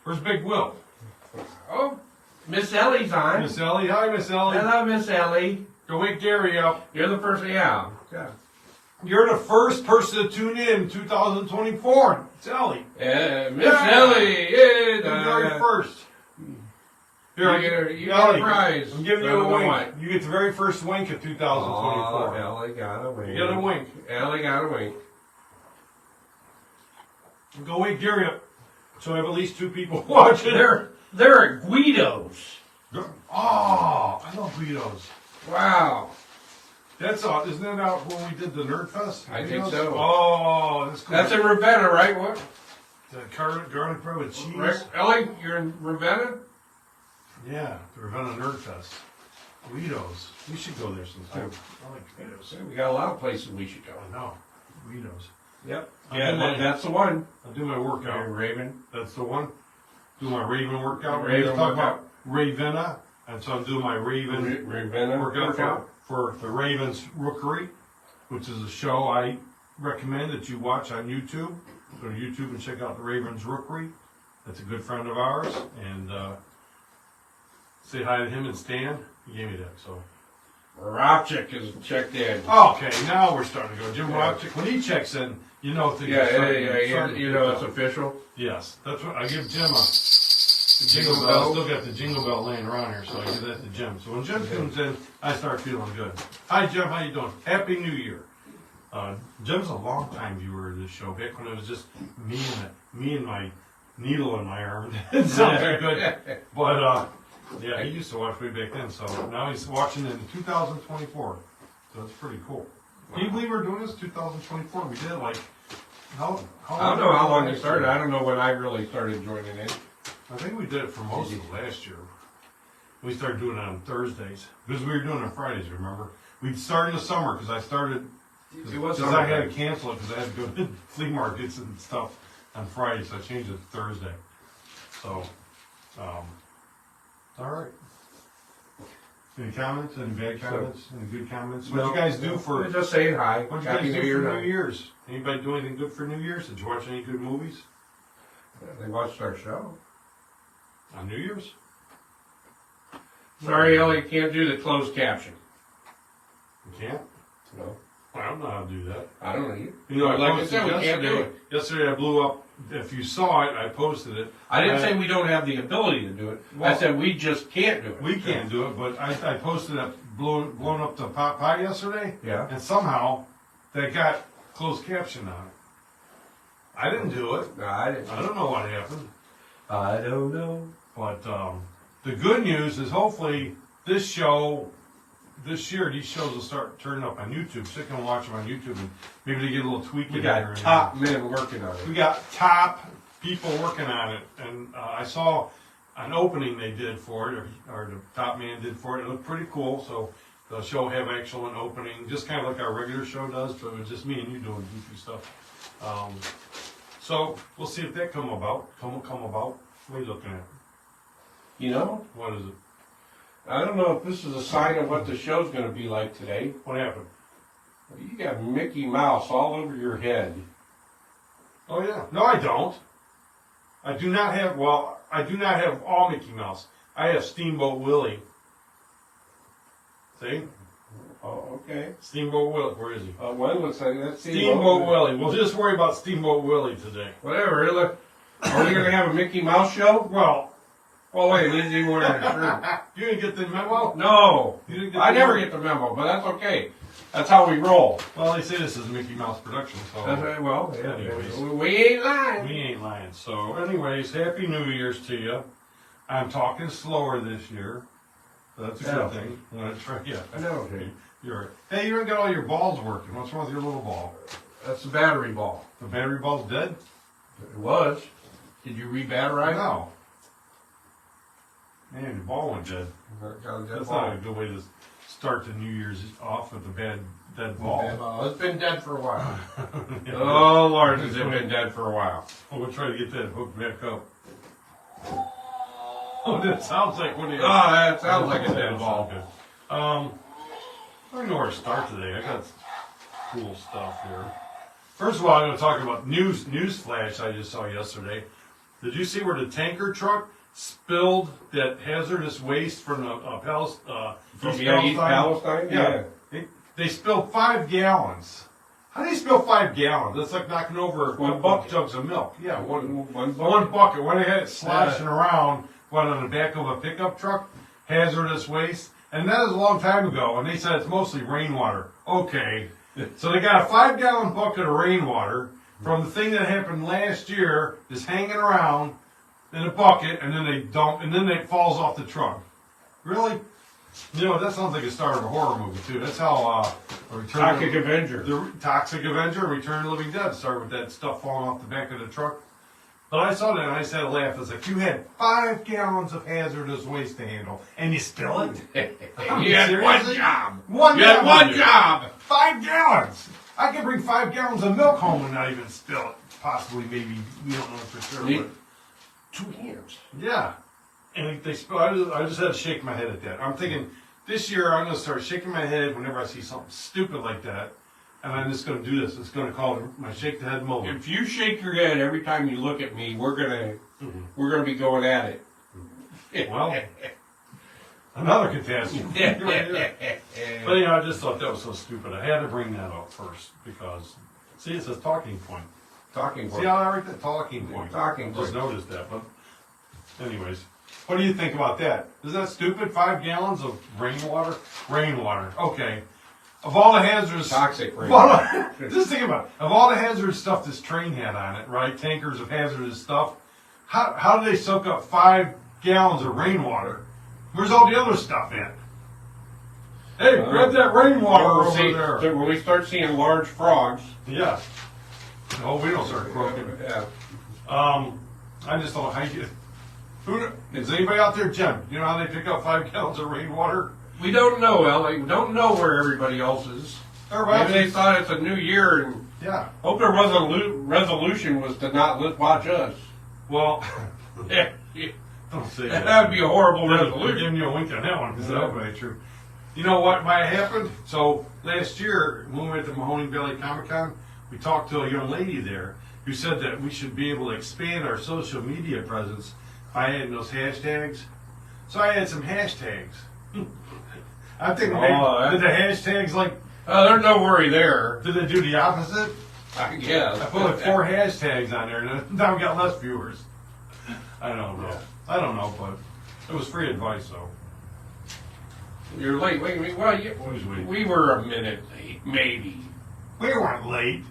Where's Big Will? Oh, Miss Ellie's on. Miss Ellie. Hi, Miss Ellie. Hello, Miss Ellie. Go wake Gary up. You're the first, yeah. You're the first person to tune in 2024. It's Ellie. Miss Ellie. You're very first. Here, you got Ellie, a prize. I'm giving you a wink. You get the very first wink of 2024. Oh, Ellie got a wink. You got a wink. Ellie got a wink. Go wake Gary up. So I have at least 2 people watching. They're at Guido's. Oh, I love Guido's. Wow. That's isn't that out when we did the Nerd Fest? I think so. Oh, that's cool. That's in Ravenna, right? What? The garlic bread with cheese. Right. Ellie, you're in Ravenna? Yeah, the Ravenna Nerd Fest. Guido's. We should go there sometime. I like Guido's. We got a lot of places we should go. I know. Guido's. Yep. Yeah, that's the one. I'll do my workout. Raven. That's the one. Do my Raven workout. Raven We're talking workout. about Ravenna. And so I'm doing my Raven Ravenna workout for the Ravens Rookery, which is a show I recommend that you watch on YouTube. Go to YouTube and check out the Ravens Rookery. That's a good friend of ours. And say hi to him and Stan. He gave me that. So Ravchik is checked in. okay, now we're starting to go. Jim Ravchik, when he checks in, you know things are starting you know it's official. Yes, that's what I give Jim a jingle bell. Still got the jingle bell laying around here, so I give that to Jim. So when Jim comes in, I start feeling good. Hi Jim, how you doing? Happy New Year. Jim's a long time viewer of this show. Back when it was just me and my needle in my arm. It sounds very good, but yeah, he used to watch way back then. So now he's watching in 2024. So that's pretty cool. Can you believe we're doing this 2024? We did like how I don't know how long it started. I don't know when I really started joining in. I think we did it for most of last year. We started doing it on Thursdays because we were doing it on Fridays. Remember, we started in the summer because I started because I had to cancel it because I had to go to flea markets and stuff on Friday, so I changed it to Thursday. So, all right. Any comments? Any bad comments? Any good comments? What did you guys do for? We're just saying hi. What did you Happy guys New do Year. for New Year's? Anybody do anything good for New Year's? Did you watch any good movies They watched our show. on New Year's? Sorry, Ellie, can't do the closed caption. You can't. No, I don't know how to do that. I don't know you. You know, Like I posted said, we can't do it. Yesterday I blew up. If you saw it, I posted it. I didn't say we don't have the ability to do it. I said we just can't do it. We can't do it, but I posted it, blown up the pot pie yesterday. Yeah. And somehow that got closed caption on it. I didn't do it. No, I didn't. I don't know what happened. I don't know. But the good news is hopefully this year, these shows will start turning up on YouTube. So you can watch them on YouTube and maybe they get a little tweak. We got top men working on it. We got top people working on it. And I saw an opening they did for it, or the top man did for it. It looked pretty cool. So the show will have actual an opening, just kind of like our regular show does, but it was just me and you doing goofy stuff. So we'll see if that come about. Come about. What are you looking at? You know? What is it? I don't know if this is a sign of what the show's going to be like today. What happened? You got Mickey Mouse all over your head. Oh yeah. No, I don't. I do not have all Mickey Mouse. I have Steamboat Willie. See? Oh, okay. Steamboat Willie. Where is he? One looks like that's Steamboat Willie. We'll just worry about Steamboat Willie today. Whatever. Are we going to have a Mickey Mouse show? Well, Oh, wait, Lindsay wearing a shirt. you didn't get the memo? No. You didn't get I the never memo? get the memo, but that's okay. That's how we roll. Well, they say this is a Mickey Mouse production, so That's right. Well, yeah, anyways. we ain't lying. We ain't lying. So, anyways, Happy New Year's to you. I'm talking slower this year. So that's a good thing. I'm gonna try. Yeah, I know, dude. Hey, you don't got all your balls working. What's wrong with your little ball? That's the battery ball. The battery ball's dead? It was. Did you re-batterize? No. Man, your ball went dead. That's not a good way to start the New Year's off with a dead ball. It's been dead for a while. Oh, Lord, has it been dead for a while. Well, we'll try to get that hooked back up. Oh, that sounds like one of your... Oh, that sounds like a dead ball. I don't know where to start today. I got cool stuff here. First of all, I'm going to talk about news flash I just saw yesterday. Did you see where the tanker truck spilled that hazardous waste from the East Palestine? Yeah. They spilled 5 gallons. How do you spill 5 gallons? That's like knocking over One bucket jugs of milk. Yeah, One bucket. one bucket. When they had it sloshing around, on the back of a pickup truck, hazardous waste. And that was a long time ago, and they said it's mostly rainwater. Okay. So they got a 5-gallon bucket of rainwater from the thing that happened last year, just hanging around in a bucket, and then they dump, and then it falls off the truck. Really? You know, that sounds like a start of a horror movie, too. That's how Toxic Avenger. The Toxic Avenger, Return of the Living Dead started with that stuff falling off the back of the truck. But I saw that and I just had to laugh. It's like, you had 5 gallons of hazardous waste to handle, and you spill it? You had one job. You had one job. 5 gallons. I could bring 5 gallons of milk home and not even spill it. Possibly, maybe, we don't know for sure. But 2 years. yeah. And they spill. I just had to shake my head at that. I'm thinking, this year I'm going to start shaking my head whenever I see something stupid like that. And I'm just going to do this. It's going to call it my shake the head moment. If you shake your head every time you look at me, we're gonna be going at it. Well, another catastrophe. But you know, I just thought that was so stupid. I had to bring that up first because, see, it says talking point. Talking See point. how I write that? Talking point. Talking Just point. noticed that. But anyways, what do you think about that? Is that stupid? 5 gallons of rainwater? Rainwater. Okay. Of all the hazardous... Toxic rain. Just think about it. Of all the hazardous stuff this train had on it, right? Tankers of hazardous stuff. How do they soak up 5 gallons of rainwater? Where's all the other stuff in? Hey, grab that rainwater over there. So when we start seeing large frogs... Yeah. No, we don't start croaking. Yeah. I just don't... Is anybody out there, Jim? You know how they pick up 5 gallons of rainwater? We don't know, Ellie. We don't know where everybody else is. Maybe they thought it's a new year and Yeah. hope their resolution was to not watch us. Well, Yeah. don't say that. That would be a horrible We're resolution. giving you a wink on that one because that would be true. You know what might have happened? So last year, when we went to Mahoney Valley Comic Con, we talked to a young lady there who said that we should be able to expand our social media presence by adding those hashtags. So I had some hashtags. I'm thinking, did the hashtags There's no worry there. did they do the opposite? I guess. I put like 4 hashtags on there, and now we got less viewers. I don't know. I don't know, but it was free advice, though. You're late. Wait. Well, we were a minute late, maybe. We weren't late.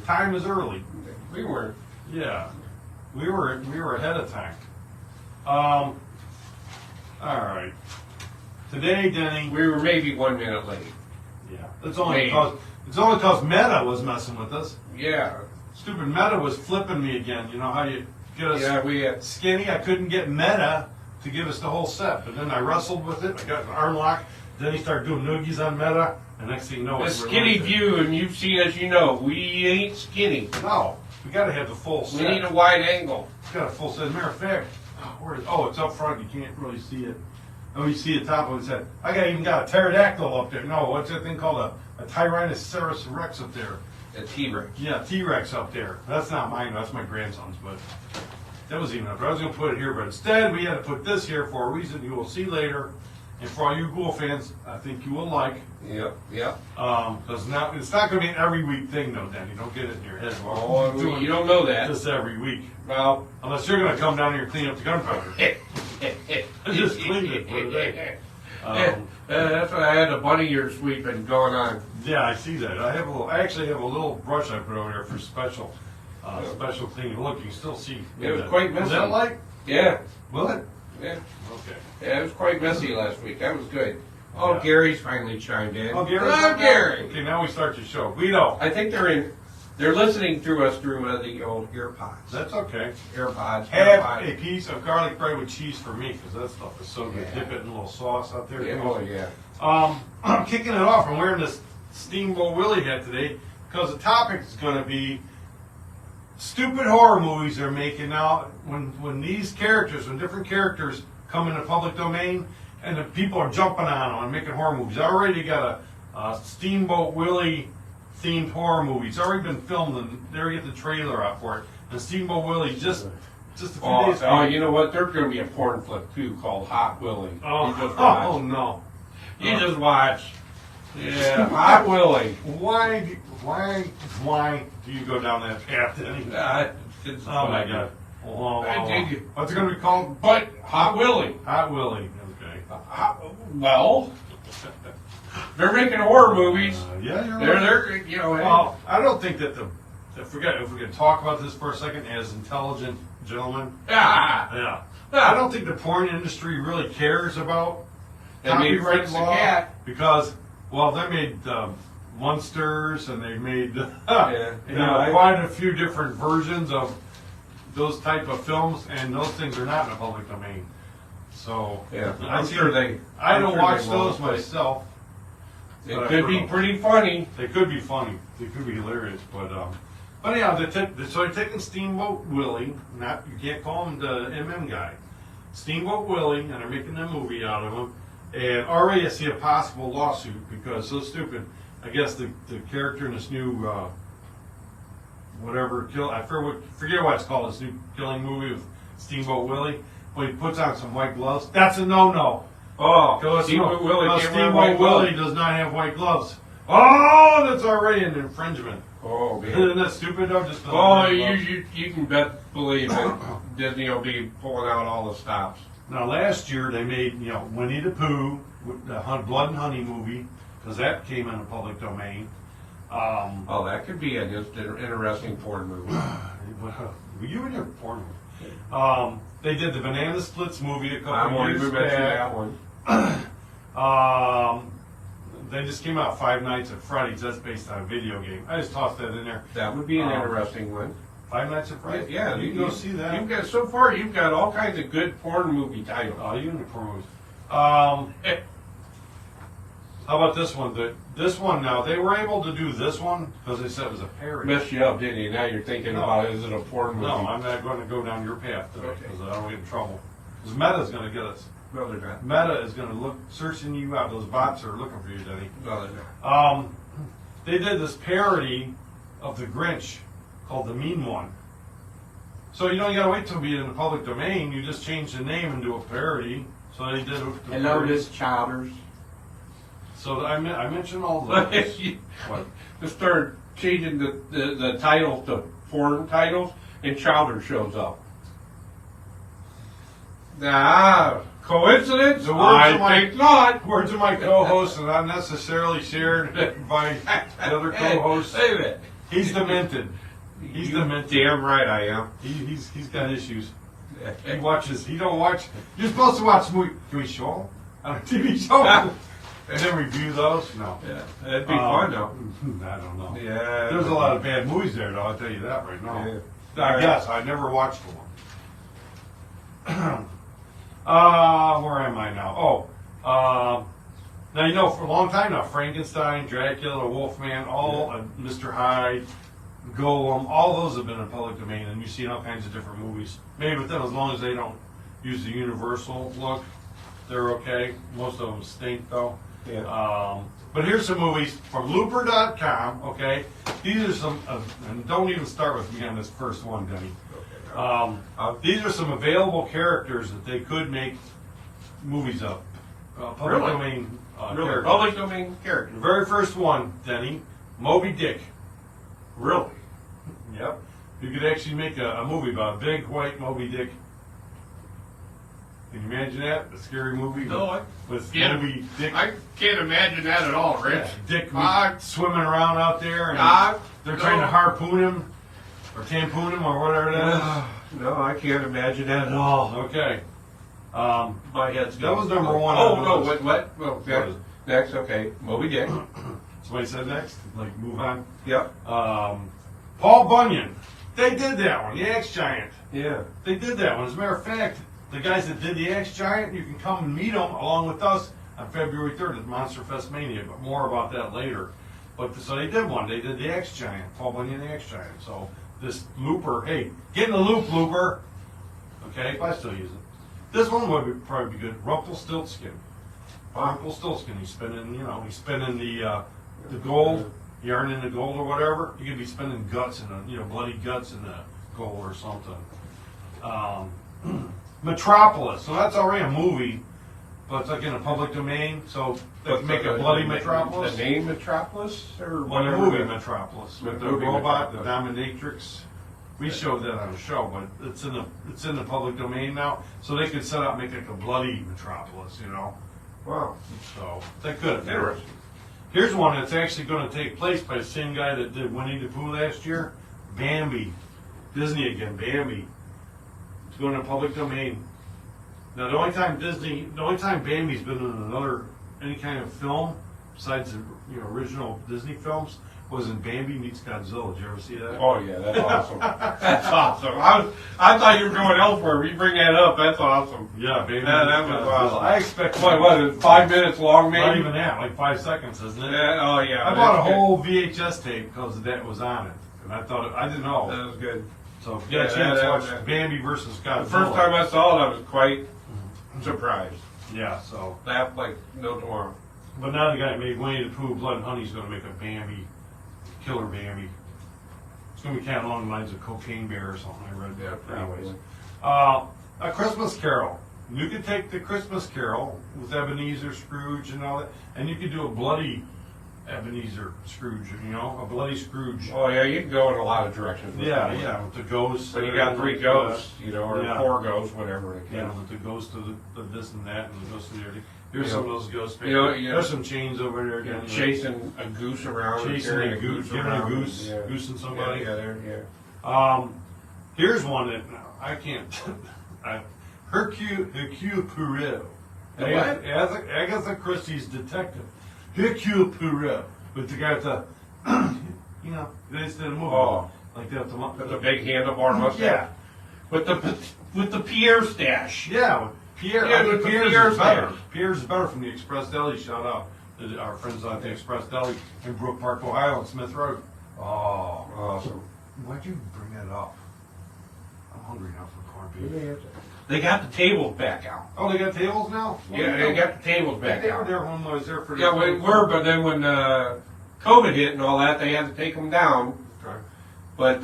Time is early. We weren't. Yeah, we were ahead of time. All right. Today, Denny. We were maybe 1 minute late. Yeah, it's only because Meta was messing with us. Yeah. Stupid Meta was flipping me again. You know how you get us Yeah, we had. skinny? I couldn't get Meta to give us the whole set, but then I wrestled with it. I got an arm lock. Then he started doing noogies on Meta, and next thing you know, A it's skinny view, and you've seen, as you know, we ain't skinny. No, we got to have the full set. We need a wide angle. We got a full set. As a matter of fact, it's up front. You can't really see it. Oh, you see the top of his head. I even got a pterodactyl up there. No, what's that thing called? A Tyrannosaurus Rex up there. A T-Rex. Yeah, T-Rex up there. That's not mine. That's my grandson's. But that was even up there. I was going to put it here, but instead we had to put this here for a reason you will see later. And for all you Ghoul fans, I think you will like. Yep. Because now it's not going to be an every week thing, though, Danny. Don't get it in your head. You don't know that. Just every week. Well, Unless you're going to come down here and clean up the gunpowder. I just cleaned it for today. That's why I had a bunny ear sweeping going on. Yeah, I see that. I actually have a little brush I put over there for special cleaning. Look, you can still see. It was quite messy. Was that light? Yeah. Will it? Yeah. Okay. Yeah, it was quite messy last week. That was good. Oh, Yeah. Gary's finally chimed in. Oh, Gary. Gary. Okay, now we start the show. Guido. I think they're listening through us through the old earpods. That's okay. AirPods. Have a piece of garlic bread with cheese for me, because that stuff is so good. Yeah. Dip it in a little sauce out there. Yeah, oh, yeah. I'm kicking it off. I'm wearing this Steamboat Willie hat today because the topic is going to be stupid horror movies they're making now. When different characters come in the public domain, and the people are jumping on them and making horror movies. I already got a Steamboat Willie themed horror movie. It's already been filmed, and they already get the trailer out for it. And Steamboat Willie just just a few days ago. Oh, you know what? There's going to be a porn flick too called Hot Willie. Oh, You just watch. oh no. You just watch. Yeah, Hot Willie. Why do you go down that path, Denny? It's Oh my God. I did. What's it going to be called? But Hot Willie. Hot Willie. Okay. Well, they're making horror movies. Yeah, you're right. They're you know. Well, I don't think that if we can talk about this for a second as intelligent gentlemen. Yeah. I don't think the porn industry really cares about copyright law because, well, they made Monsters and they made quite a few different versions of those type of films, and those things are not in the public domain. So I'm sure they. I don't watch those myself. It could be pretty funny. They could be funny. They could be hilarious, but yeah, so they're taking Steamboat Willie. You can't call him the MM guy. Steamboat Willie, and they're making a movie out of him. And already I see a possible lawsuit because so stupid. I guess the character in this new I forget what it's called. This new killing movie with Steamboat Willie. When he puts on some white gloves, that's a no-no. Oh, Steamboat Willie does not have white gloves. Oh, that's already an infringement. Oh, man. Isn't that stupid though? You can believe it. Disney will be pulling out all the stops. Now last year they made Winnie the Pooh, the Blood and Honey movie, because that came in the public domain. That could be an interesting porn movie. You and your porn movie. They did the Banana Splits movie a couple years back. That one. They just came out Five Nights at Freddy's. That's based on a video game. I just tossed that in there. That would be an interesting one. Five Nights at Freddy's? Yeah, you can go see that. So far, you've got all kinds of good porn movie titles. Oh, you and the porn movies. How about this one? This one now, they were able to do this one because they said it was a parody. Messed you up, didn't you? Now you're thinking about, is it a porn movie? No, I'm not going to go down your path because I don't get in trouble. Because Meta's going to get us. No, they're not. Meta is going to searching you out. Those bots are looking for you, Denny. No, they're not. They did this parody of the Grinch called The Mean One. So you got to wait till be in the public domain. You just change the name and do a parody. So they did. Hello, Miss Chowders. So I mentioned all those. What? Just start changing the titles to porn titles, and Chowder shows up. Coincidence? I think not. Words of my co-host and not necessarily shared by the other co-hosts. Save it. He's demented. He's demented. Damn right I am. He's got issues. He watches. He don't watch. You're supposed to watch movie. Can we show him on a TV show and then review those? No. Yeah, that'd be fun though. I don't know. Yeah. There's a lot of bad movies there, though. I'll tell you that right now. Yeah. I guess I never watched one. Where am I now? Now for a long time now, Frankenstein, Dracula, Wolfman, Mr. Hyde, Golem, all those have been in public domain, and you see all kinds of different movies. Maybe with them, as long as they don't use the universal look, they're okay. Most of them stink though. Yeah. But here's some movies from Looper.com. Okay, these are some, and don't even start with me on this first one, Denny. These are some available characters that they could make movies of. Public domain characters. Public domain characters. The very first one, Denny, Moby Dick. Really? Yep. You could actually make a movie about a big white Moby Dick. Can you imagine that? A scary movie with Moby Dick. I can't imagine that at all, Rich. Yeah, Dick swimming around out there, and they're trying to harpoon him. Or tampoon him, or whatever it is. No, I can't imagine that at all. Okay. My head's that was number one. Oh, no, what? Well, next, okay. Moby Dick. Somebody said next? Like, move on? Yep. Paul Bunyan. They did that one, the Axe Giant. Yeah. They did that one. As a matter of fact, the guys that did the Axe Giant, you can come and meet them along with us on February 3rd at Monster Fest Mania, but more about that later. But so they did one. They did the Axe Giant, Paul Bunyan, the Axe Giant. So this Looper, hey, get in the loop, Looper. Okay, if I still use it. This one would probably be good. Rumpelstiltskin. Rumpelstiltskin. He's spinning, the gold, yarning the gold or whatever. You could be spinning guts in bloody guts in the gold or something. Metropolis. So that's already a movie, but it's like in a public domain. So they can make a bloody Metropolis. The name Metropolis or Well, the whatever. movie Metropolis with the movie robot, the Metropolis. dominatrix. We showed that on the show, but it's in the public domain now. So they could set up, make like a bloody Metropolis, you know. Wow. So they could. Interesting. Here's one that's actually going to take place by the same guy that did Winnie the Pooh last year. Bambi. Disney again, Bambi. It's going to public domain. Now the only time Bambi's been in any kind of film, besides the original Disney films, was in Bambi Meets Godzilla. Did you ever see that? Oh yeah, that's awesome. That's awesome. I thought you were going elsewhere. You bring that up, that's awesome. Yeah, Bambi. That Meets was Godzilla. awesome. I expect What is it, 5 minutes long maybe? Not even that, like 5 seconds, isn't it? Oh yeah. I bought a that's good. whole VHS tape because that was on it, and I didn't know. That was good. So Yeah, yeah, chance to watch that- Bambi versus Godzilla. The first time I saw it, I was quite surprised. Yeah, so Laughed like no tomorrow. but now the guy that made Winnie the Pooh, Blood and Honey's going to make a Bambi, killer Bambi. It's going to be kind of along the lines of Cocaine Bear or something. I read that. Yeah, Anyways, probably. A Christmas Carol. You could take the Christmas Carol with Ebenezer Scrooge and all that, and you could do a bloody Ebenezer Scrooge. A bloody Scrooge. Oh yeah, you can go in a lot of directions. with Yeah, that. yeah, with the ghosts. When you got 3 ghosts, or yeah. 4 ghosts, whatever it Yeah, is. with the ghost of the this and that, and the ghost of the other. Here's You some know, of those ghosts. you know, There's some chains over there You're again. chasing a goose around, Chasing carrying a goose, giving a around, goose, yeah. goosing somebody. Yeah. Here's one that I can't. Hercule Poirot. The what? Agatha Christie's detective. Hercule Poirot. With the guy with the, they did a movie. Oh. Like that. With the big handlebar mustache. Yeah. With the Pierre stash. Yeah, Pierre. Yeah, I think with the Pierre's Pierre is better. stash. Pierre's is better from the Express Deli. Shout out to our friends at the Express Deli in Brook Park, Ohio, on Smith Road. Oh, Awesome. why'd you bring that up? I'm hungry now for corned beef. They got the tables back out. Oh, they got tables now? Yeah, they got the tables back They were out. there when I was there for. Yeah, we were, but then when COVID hit and all that, they had to take them down. Okay. But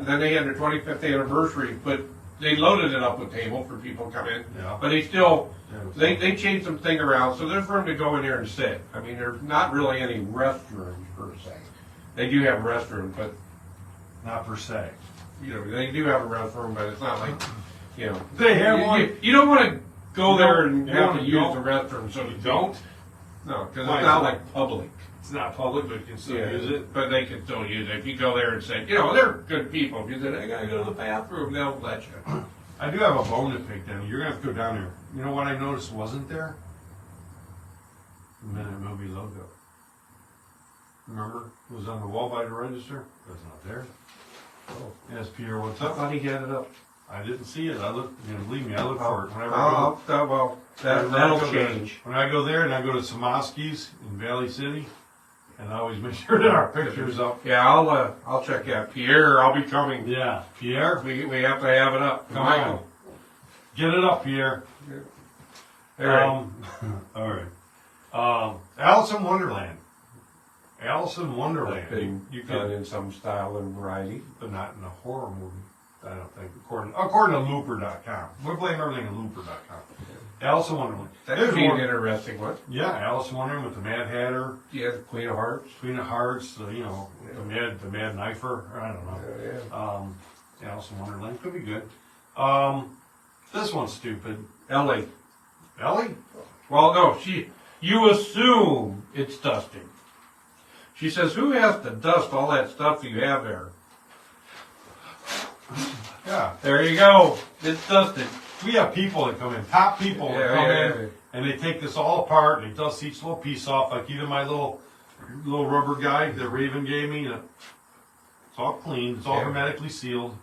then they had their 25th anniversary, but they loaded it up with tables for people to come in. Yeah. But they still, Yeah, they changed some thing around, so there's room to go in there and sit. I mean, there's not really any restrooms per se. They do have restrooms, but Not per se. they do have a restroom, but it's not like, They have you, one. You don't want to go You there don't- and you have don't- to you use don't- the restroom, so You don't? No, because Why it's is not it? like public. It's not public, but you can still use it. But they can still use it. If you go there and say, they're good people. If you say, I gotta go to the bathroom, they'll let you. I do have a bone to pick down. You're gonna have to go down there. You know what I noticed wasn't there? The Minute Movie logo. Remember? It was on the wall by the register. It was not there. Oh. Yes, Peter, what's I up? thought he had it up. I didn't see it. I looked, believe me, I look for it whenever Well, whenever that'll I go there. change. When I go there and I go to Samoski's in Valley City, and I always make sure that our picture's up. Yeah, I'll check that. Pierre, I'll be coming. Yeah, Pierre, We have to have it up. come on. Get it up, Pierre. All right. All right. Alice in Wonderland. Alice in Wonderland. Been You done can, in some style and variety. but not in a horror movie. I don't think, according to Looper.com. We blame everything on Looper.com. Alice in Wonderland. That There's could be an one- interesting one. Yeah, Alice in Wonderland with the Mad Hatter, Yeah, the Queen of Hearts. Queen of Hearts, the Mad Knifer. I don't know. Yeah. Alice in Wonderland could be good. This one's stupid. Ellie. Ellie? Well, no, you assume it's dusting. She says, who has to dust all that stuff you have there? Yeah. There you go. It's dusted. We have people that come in, top people that come in, and they take this all apart and they dust each little piece off, like even my little rubber guy that Raven gave me. It's all clean. It's all Yeah. hermetically sealed.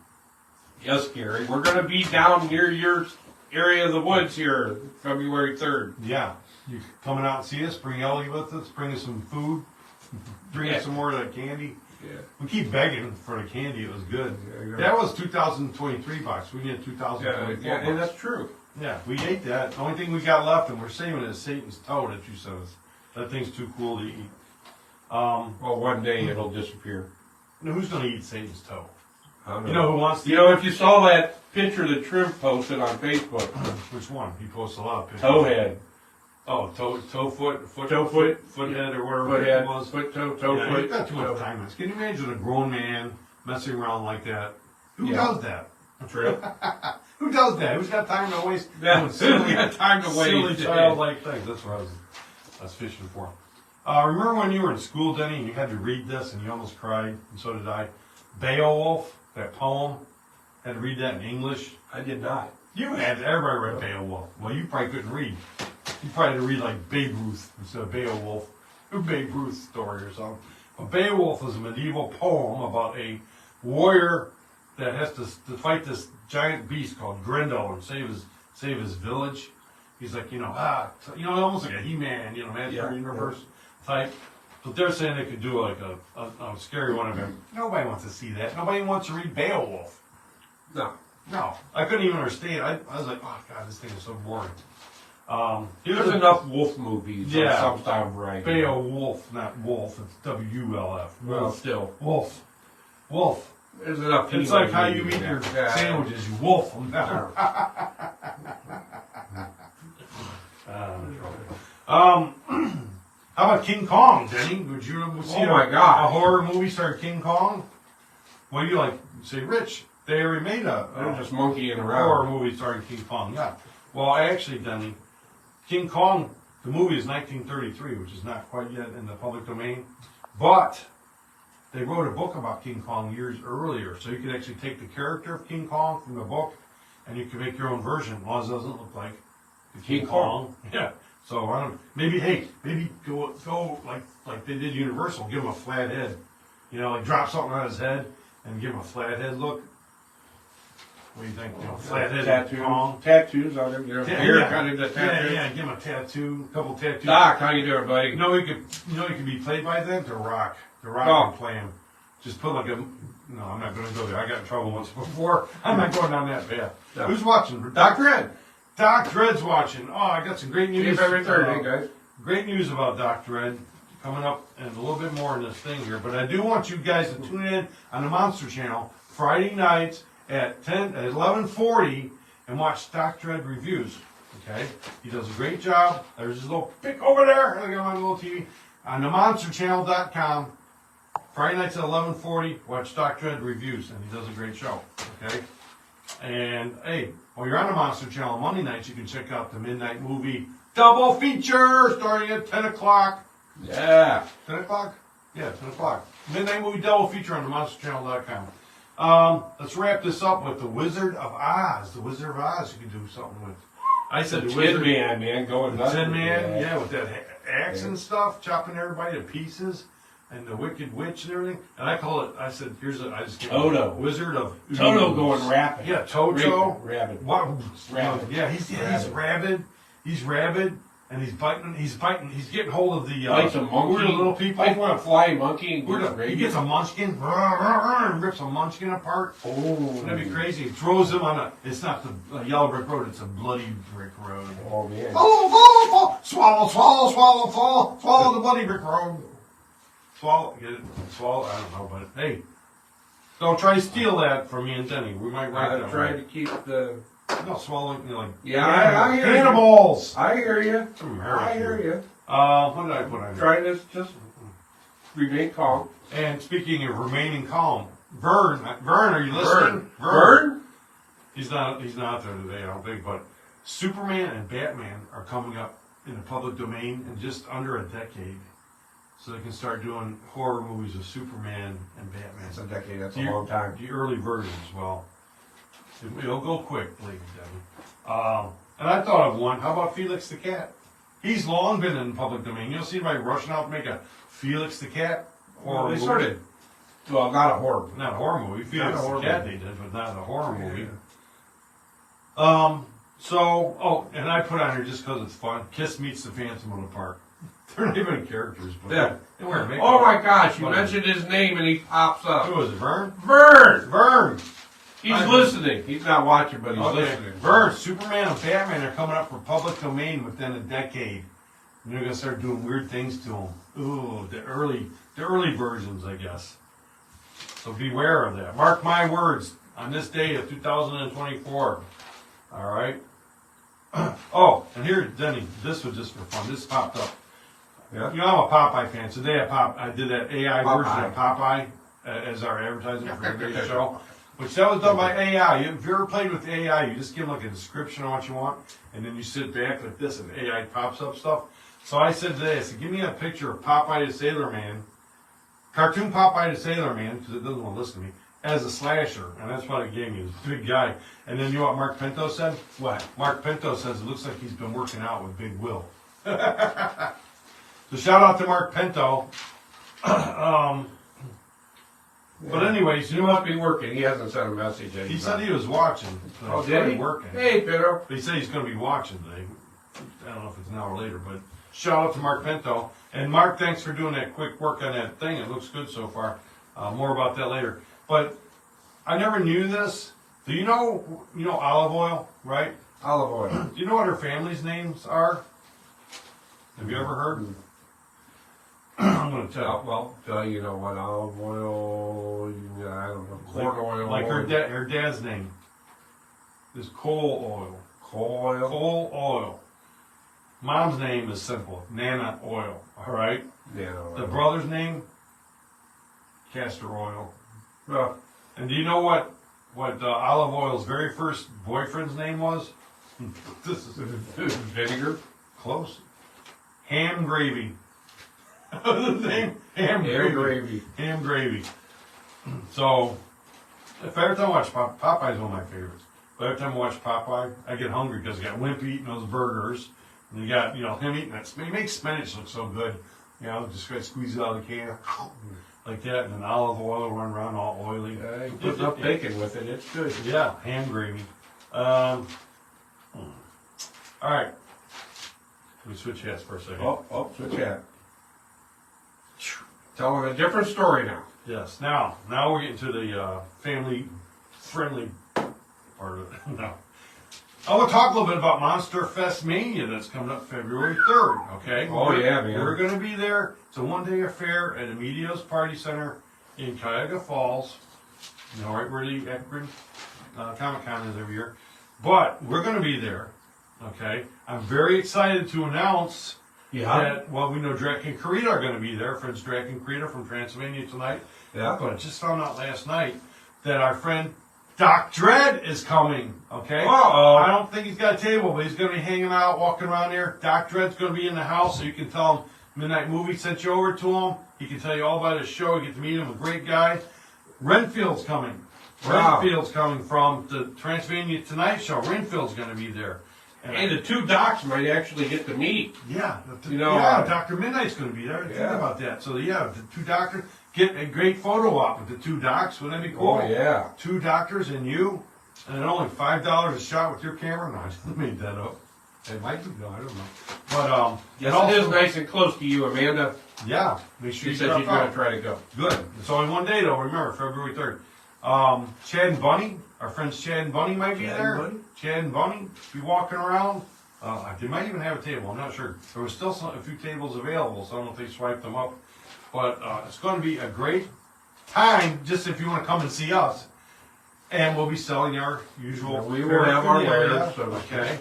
Yes, Gary. We're going to be down near your area of the woods here, February 3rd. Yeah. You coming out and see us? Bring Ellie with us. Bring us some food. Bring us some more of that candy. Yeah. We keep begging for the candy. It was good. Yeah, That was 2023 bucks. We need 2024 Yeah, and bucks. that's true. Yeah, we ate that. The only thing we got left, and we're saving it, is Satan's toe that you sent us. That thing's too cool to eat. Well, one day it'll disappear. Now, who's going to eat Satan's toe? I don't You know who wants to You know, if you saw that picture that Shrimp posted on Facebook. Which one? He posts a lot of pictures. Towhead. Oh, toe foot, foothead, or whatever Foot-head, it was. toe Yeah, foot. he's got too much time. Can you imagine a grown man messing around like that? Who Yeah. does that? True. Who does that? Who's got time to waste? Yeah, doing who's got time to silly waste? childlike things. That's what I was fishing for. Remember when you were in school, Denny, and you had to read this, and you almost cried, and so did I. Beowulf, that poem. Had to read that in English. I did not. You had. Everybody read Beowulf. Well, you probably couldn't read. You probably had to read like Babe Ruth instead of Beowulf, or Babe Ruth story or something. But Beowulf is a medieval poem about a warrior that has to fight this giant beast called Grendel and save his village. He's like, almost like a He-Man, Master Universe type. But they're saying they could do like a scary one of him. Nobody wants to see that. Nobody wants to read Beowulf. No, I couldn't even understand. I was like, oh god, this thing is so boring. There's enough wolf movies. Yeah. Some style variety. Beowulf, not wolf. It's W-L-F. Well, still. Wolf. There's enough. It's like how you eat your sandwiches. You wolf them down. How about King Kong, Denny? Would you see a horror movie starring King Kong? What do you like? Say, Rich, they already made They're just monkeying around. horror movie starring King Kong. Yeah. Well, actually, Denny, King Kong, the movie is 1933, which is not quite yet in the public domain, but they wrote a book about King Kong years earlier, so you could actually take the character of King Kong from the book, and you can make your own version, as long as it doesn't look like the King Kong. Yeah. So maybe go like they did Universal, give him a flat head, like drop something on his head and give him a flat head look. What do you think? Flat head tattoos on him. Haircut into tattoos. Yeah, give him a tattoo, a couple tattoos. Doc, how you doing, buddy? He could be played by then? The Rock can play him. Just put like no, I'm not going to go there. I got in trouble once before. I'm not going down that path. No. Who's watching? Doc Dredd. Doc Dredd's watching. Oh, I got some great news. Every Thursday, guys. Great news about Doc Dredd coming up, and a little bit more in this thing here. But I do want you guys to tune in on the Monster Channel Friday nights at 11:40 and watch Doc Dredd reviews. Okay, he does a great job. There's his little pic over there. I got my little TV on themonsterchannel.com. Friday nights at 11:40. Watch Doc Dredd reviews, and he does a great show. Okay. And hey, while you're on the Monster Channel Monday nights, you can check out the Midnight Movie Double Feature starting at 10 o'clock. Yeah. 10 o'clock? Yeah, 10 o'clock. Midnight Movie Double Feature on themonsterchannel.com. Let's wrap this up with The Wizard of Oz. The Wizard of Oz you can do something with. I said The the Tin Wizard. Man, going nuts. Tin Man, yeah, with that axe and stuff, chopping everybody to pieces. And the Wicked Witch and everything. And I call it, I said, I just gave Toto. Wizard of Toto Ooze. going rapid. Yeah, Toto. Rabid. What? Rabid. Yeah, he's rabid. He's rabid, and he's biting. He's getting hold of the Bites a monkey. weird little people. Bites one flying monkey and He gets a munchkin and rips a munchkin apart. Oh, That'd be crazy. He throws him on it's not the yellow brick road. It's a bloody brick road. Oh man. Swallow, swallow the bloody brick road. Swallow, get it? Swallow? I don't know, but hey, don't try to steal that from me and Denny. We might write that. I'm trying to keep the. No, swallowing, I hear cannibals. You. I hear you. I hear you. What did I put on here? Trying to just remain calm. And speaking of remaining calm, Vern, are you listening? Vern? He's not there today, I don't think. But Superman and Batman are coming up in the public domain in just under a decade. So they can start doing horror movies of Superman and Batman. That's a decade. That's a long time. The early versions, well, it'll go quick, ladies and gentlemen. And I thought of one. How about Felix the Cat? He's long been in public domain. You don't see anybody rushing out to make a Felix the Cat horror movie. Well, not a horror movie. Not a horror movie. Felix the Cat they did, but not a horror movie. And I put on here just because it's fun. Kiss meets the Phantom of the Park. They're not even characters, but they wear makeup. Oh my gosh, you mentioned his name and he pops up. Who is it, Vern? Vern! He's listening. He's not watching, but he's listening. Vern, Superman and Batman are coming up for public domain within a decade. And they're going to start doing weird things to them. Ooh, the early versions, I guess. So beware of that. Mark my words. on this day of 2024. All right. Oh, and here, Denny, this was just for fun. This popped up. Yeah. You know, I'm a Popeye fan. Today I did that AI version of Popeye as our advertising for the show, which that was done by AI. If you ever played with AI, you just give them like a description of what you want, and then you sit back like this, and AI pops up stuff. So I said today, I said, give me a picture of Popeye the Sailor Man, cartoon Popeye the Sailor Man, because it doesn't want to listen to me, as a slasher, and that's what it gave me. It was a big guy. And then you know what Mark Pinto said? What? Mark Pinto says it looks like he's been working out with Big Will. So shout out to Mark Pinto. But anyways, You must be working. He hasn't sent a message yet. he said he was watching. So Oh, he's did probably he? working. Hey, Pedro. But he said he's going to be watching today. I don't know if it's an hour later, but shout out to Mark Pinto. And Mark, thanks for doing that quick work on that thing. It looks good so far. More about that later. But I never knew this. Do you know Olive Oil, right? Olive oil. Do you know what her family's names are? Have you ever heard? I'm going to tell. Well, you know what? Olive oil. I don't know. Corn oil. Like her dad's name is Coal Oil. Coal oil. Coal Oil. Mom's name is simple, Nana Oil. All right. Yeah. The brother's name, Castor Oil. Well, And do you know what Olive Oil's very first boyfriend's name was? This is vinegar. close. Ham Gravy. His name Ham Gravy. Ham Gravy. So, if every time I watch Popeye's one of my favorites. But every time I watch Popeye, I get hungry because I got Wimp eating those burgers. And you got, him eating that. He makes spinach look so good. Just got to squeeze it out of the can. Like that, and then olive oil run around all oily. You put enough bacon with it, it's good. Yeah, ham gravy. All right. Let me switch hats for a second. Switch hat. Telling a different story now. Yes. Now we're getting to the family-friendly part of it. No. I want to talk a little bit about Monster Fest Mania that's coming up February 3rd, okay? Oh, yeah, man. We're going to be there. It's a one-day affair at Emilio's Party Center in Cuyahoga Falls, right where the Akron Comic-Con is every year. But we're going to be there, okay? I'm very excited to announce that, we know Drac and Karita are going to be there. Friends Drac and Karita from Transylvania tonight. Yeah. But I just found out last night that our friend Doc Dredd is coming, okay? Uh-oh. I don't think he's got a table, but he's going to be hanging out, walking around here. Doc Dredd's going to be in the house, so you can tell him Midnight Movie sent you over to him. He can tell you all about his show. You get to meet him, a great guy. Renfield's coming. Wow. Renfield's coming from the Transylvania Tonight Show. Renfield's going to be there. And the two docs might actually get to meet. Yeah. Yeah. Dr. Midnight's going to be there. Think Yeah. about that. So, the two doctors. Get a great photo op with the two docs. Wouldn't that be cool? Oh, yeah. Two doctors and you, and only $5 a shot with your camera. No, I just made that up. It might be. No, I don't know. But Yes, it is nice and close to you, Amanda. Yeah, make sure She you said she's drop going out. to try to go. Good. It's only one day though. Remember, February 3rd. Chad and Bunny, our friends Chad and Bunny might be Chad there. and Bunny? Chad and Bunny be walking around. They might even have a table. I'm not sure. There was still a few tables available, so I don't know if they swiped them up. But it's going to be a great time, just if you want to come and see us. And we'll be selling our usual. We will have our paraphernalia. wares, so Okay.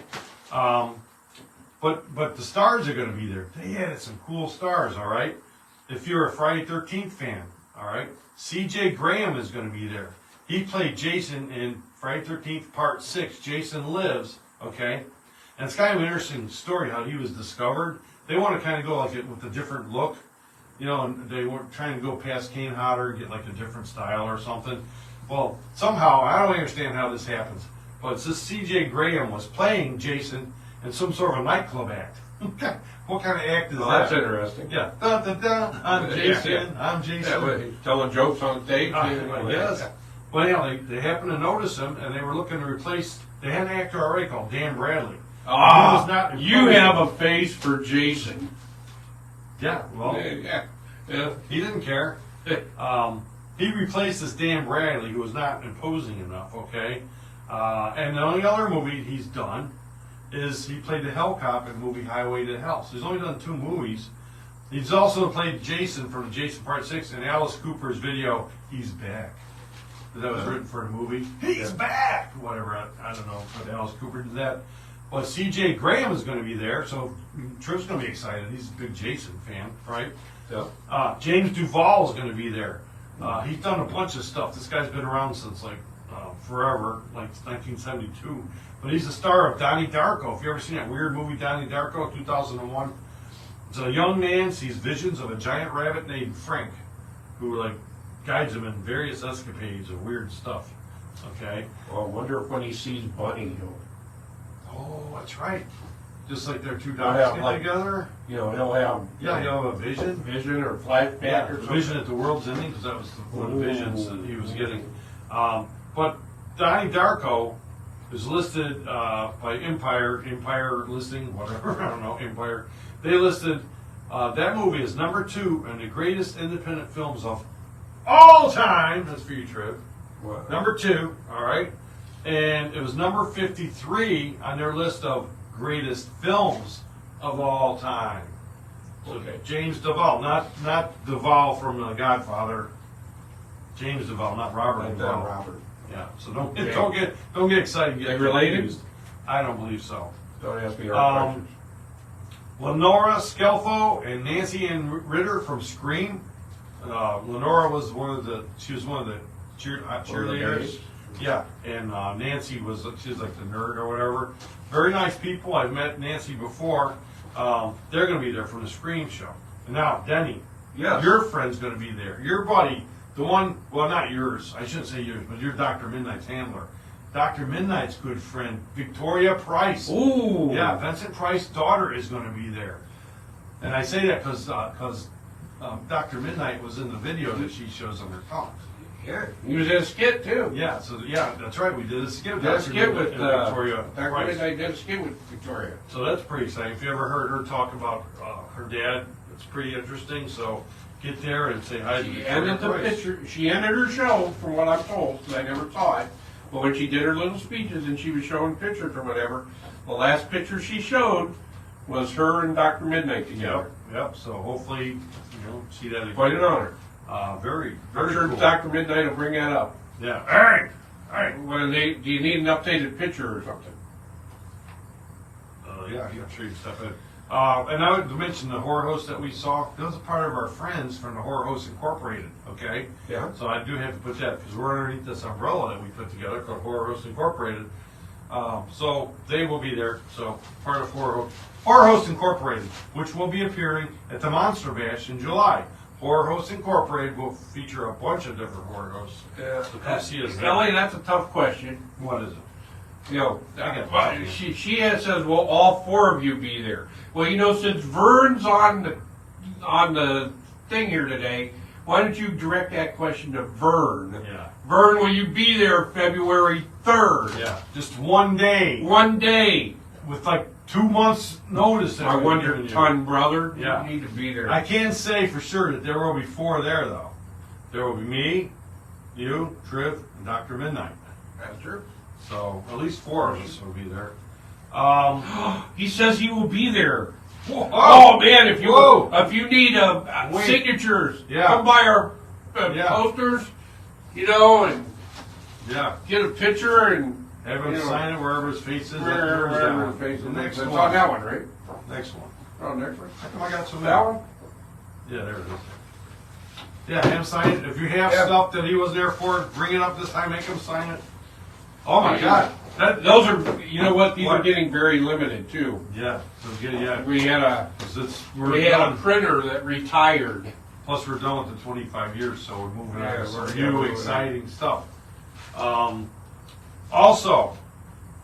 But the stars are going to be there. They added some cool stars, all right? If you're a Friday 13th fan, all right? C.J. Graham is going to be there. He played Jason in Friday 13th Part 6, Jason Lives, okay? And it's kind of an interesting story how he was discovered. They want to kind of go like it with a different look, and they were trying to go past Kane Hodder and get like a different style or something. Well, somehow, I don't understand how this happens, but it's this C.J. Graham was playing Jason in some sort of a nightclub act. What kind of act is that? That's interesting. Yeah. Da, da, da. I'm Jason. Yeah. I'm Jason. Yeah, but he's telling jokes on stage. I guess. Well, yeah, they happened to notice him, and they were looking to replace. They had an actor already called Dan Bradley. He was not You have a face for Jason. Yeah. Well, Yeah. he didn't care. He replaced this Dan Bradley, who was not imposing enough. Okay. And the only other movie he's done is he played the Hell Cop in the movie Highway to Hell. So he's only done 2 movies. He's also played Jason from Jason Part 6 in Alice Cooper's video, He's Back. that was written for the movie. He's back! Whatever, I don't know, but Alice Cooper did that. But C.J. Graham is going to be there, so Trip's going to be excited. He's a big Jason fan, right? Yeah. James Duvall is going to be there. He's done a bunch of stuff. This guy's been around since like forever, like 1972. But he's the star of Donnie Darko. If you ever seen that weird movie Donnie Darko, 2001, it's a young man sees visions of a giant rabbit named Frank, who like guides him in various escapades of weird stuff. Okay. Well, I wonder if when he sees Bunny, Oh, that's right. Just like their two Oh, dogs yeah, get like- together. he'll have He'll have a vision. vision or flashback Yeah, or the something. vision at the world's ending, because that was one of the visions that he was Ooh. getting. But Donnie Darko is listed by Empire listing, whatever, I don't know, Empire. They listed that movie as number 2 in the greatest independent films of all time. That's for you, Trev. What? Number 2, all right? And it was number 53 on their list of greatest films of all time. So Okay. James Duvall, not Duvall from The Godfather. James Duvall, not Robert Like Duvall. that, Robert. Yeah. So don't Okay. get excited. They related? confused. I don't believe so. Don't ask me hard Um, questions. Lenora Scelfo and Nancy Ann Ritter from Scream. Lenora was one of the cheerleaders. Yeah, and Nancy was like the nerd or whatever. Very nice people. I've met Nancy before. They're going to be there from the Scream show. And now, Denny, Yes. your friend's going to be there. Your buddy, the one, well, not yours. I shouldn't say yours, but your Dr. Midnight's handler. Dr. Midnight's good friend, Victoria Price. Ooh. Yeah, Vincent Price's daughter is going to be there. And I say that because Dr. Midnight was in the video that she shows on her phone. Yeah. He was in a skit too. Yeah, so yeah, that's right. We did a skit. Did a skit with Victoria Dr. Price. Midnight did a skit with Victoria. So that's pretty exciting. If you ever heard her talk about her dad, it's pretty interesting. So get there and say hi to She Victoria ended the Price. picture. She ended her show, from what I'm told, because I never saw it. But when she did her little speeches and she was showing pictures or whatever, the last picture she showed was her and Dr. Midnight together. Yep. So hopefully, see that again. Quite an honor. Very, I'm very sure cool. Dr. Midnight will bring that up. Yeah. All right. Do you need an updated picture or something? Yeah, I'm sure you can step in. And I would mention the horror host that we saw. That was a part of our friends from the Horror Host Incorporated. Okay. Yeah. So I do have to put that because we're underneath this umbrella that we put together called Horror Host Incorporated. So they will be there. So part of Horror Host Incorporated, which will be appearing at the Monster Bash in July. Horror Host Incorporated will feature a bunch of different horror hosts. So come see us there. Ellie, that's a tough question. What is it? She says, "Will all 4 of you be there?" Well, since Vern's on the thing here today, why don't you direct that question to Vern? Yeah. Vern, will you be there February 3rd? Yeah. Just one day. One day. With like 2 months notice. that I we're wonder, giving you. ton brother. Yeah. You need to be there. I can say for sure that there will be 4 there though. There will be me, you, Triv, and Dr. Midnight. That's true. So at least 4 of us will be there. He says he will be there. Whoa. Oh man, if Whoa. you need Wait. signatures, Yeah. come by our Yeah. posters, and Yeah. get a picture and Have him sign it wherever his face is. wherever his face is. The next It's one. on that one, right? Next one. Oh, next one. How come I got so many? That one? Yeah, there it is. Yeah, have him sign it. If you have Yeah. stuff that he wasn't there for, bring it up this time. Make him sign it. Oh my God. Those are, you know what? These What? are getting very limited too. Yeah. So yeah. We had a 'Cause we had a printer that retired. Plus, we're done with the 25 years, so we're moving on Yeah, to some we're new, moving on. exciting stuff. Also,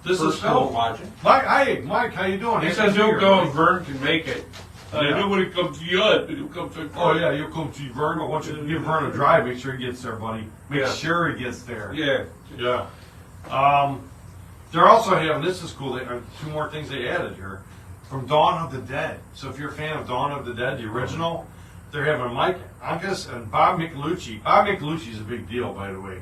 this For is still cool. watching. Mike, how you doing? He Happy says New he'll Year, go buddy. and Vern can make it. I Yeah. know when it comes to you, but he'll come to Oh yeah, you'll come to Vern. I want you to give Vern a drive. Make sure he gets there, buddy. Make Yeah. sure he gets there. Yeah. Yeah. They're also having, this is cool, 2 more things they added here, from Dawn of the Dead. So if you're a fan of Dawn of the Dead, the original, they're having Mike Angus and Bob Michelucci. Bob Michelucci is a big deal, by the way.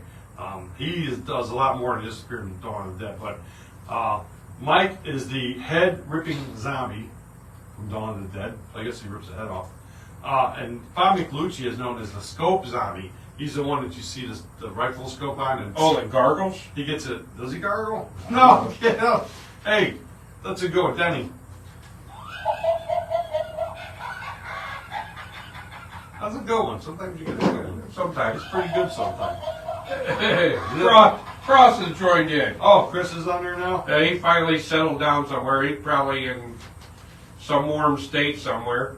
Does a lot more than just appear in Dawn of the Dead. But Mike is the head-ripping zombie from Dawn of the Dead. I guess he rips the head off. And Bob Michelucci is known as the Scope Zombie. He's the one that you see the rifle scope on. And Oh, the gargles? he gets it. Does he gargle? No, get up. Hey, let's go, Denny. How's it going? Sometimes you get a good one. Sometimes. It's pretty good sometimes. Hey, Cross is joined in. Oh, Chris is on there now? He finally settled down somewhere. He's probably in some warm state somewhere.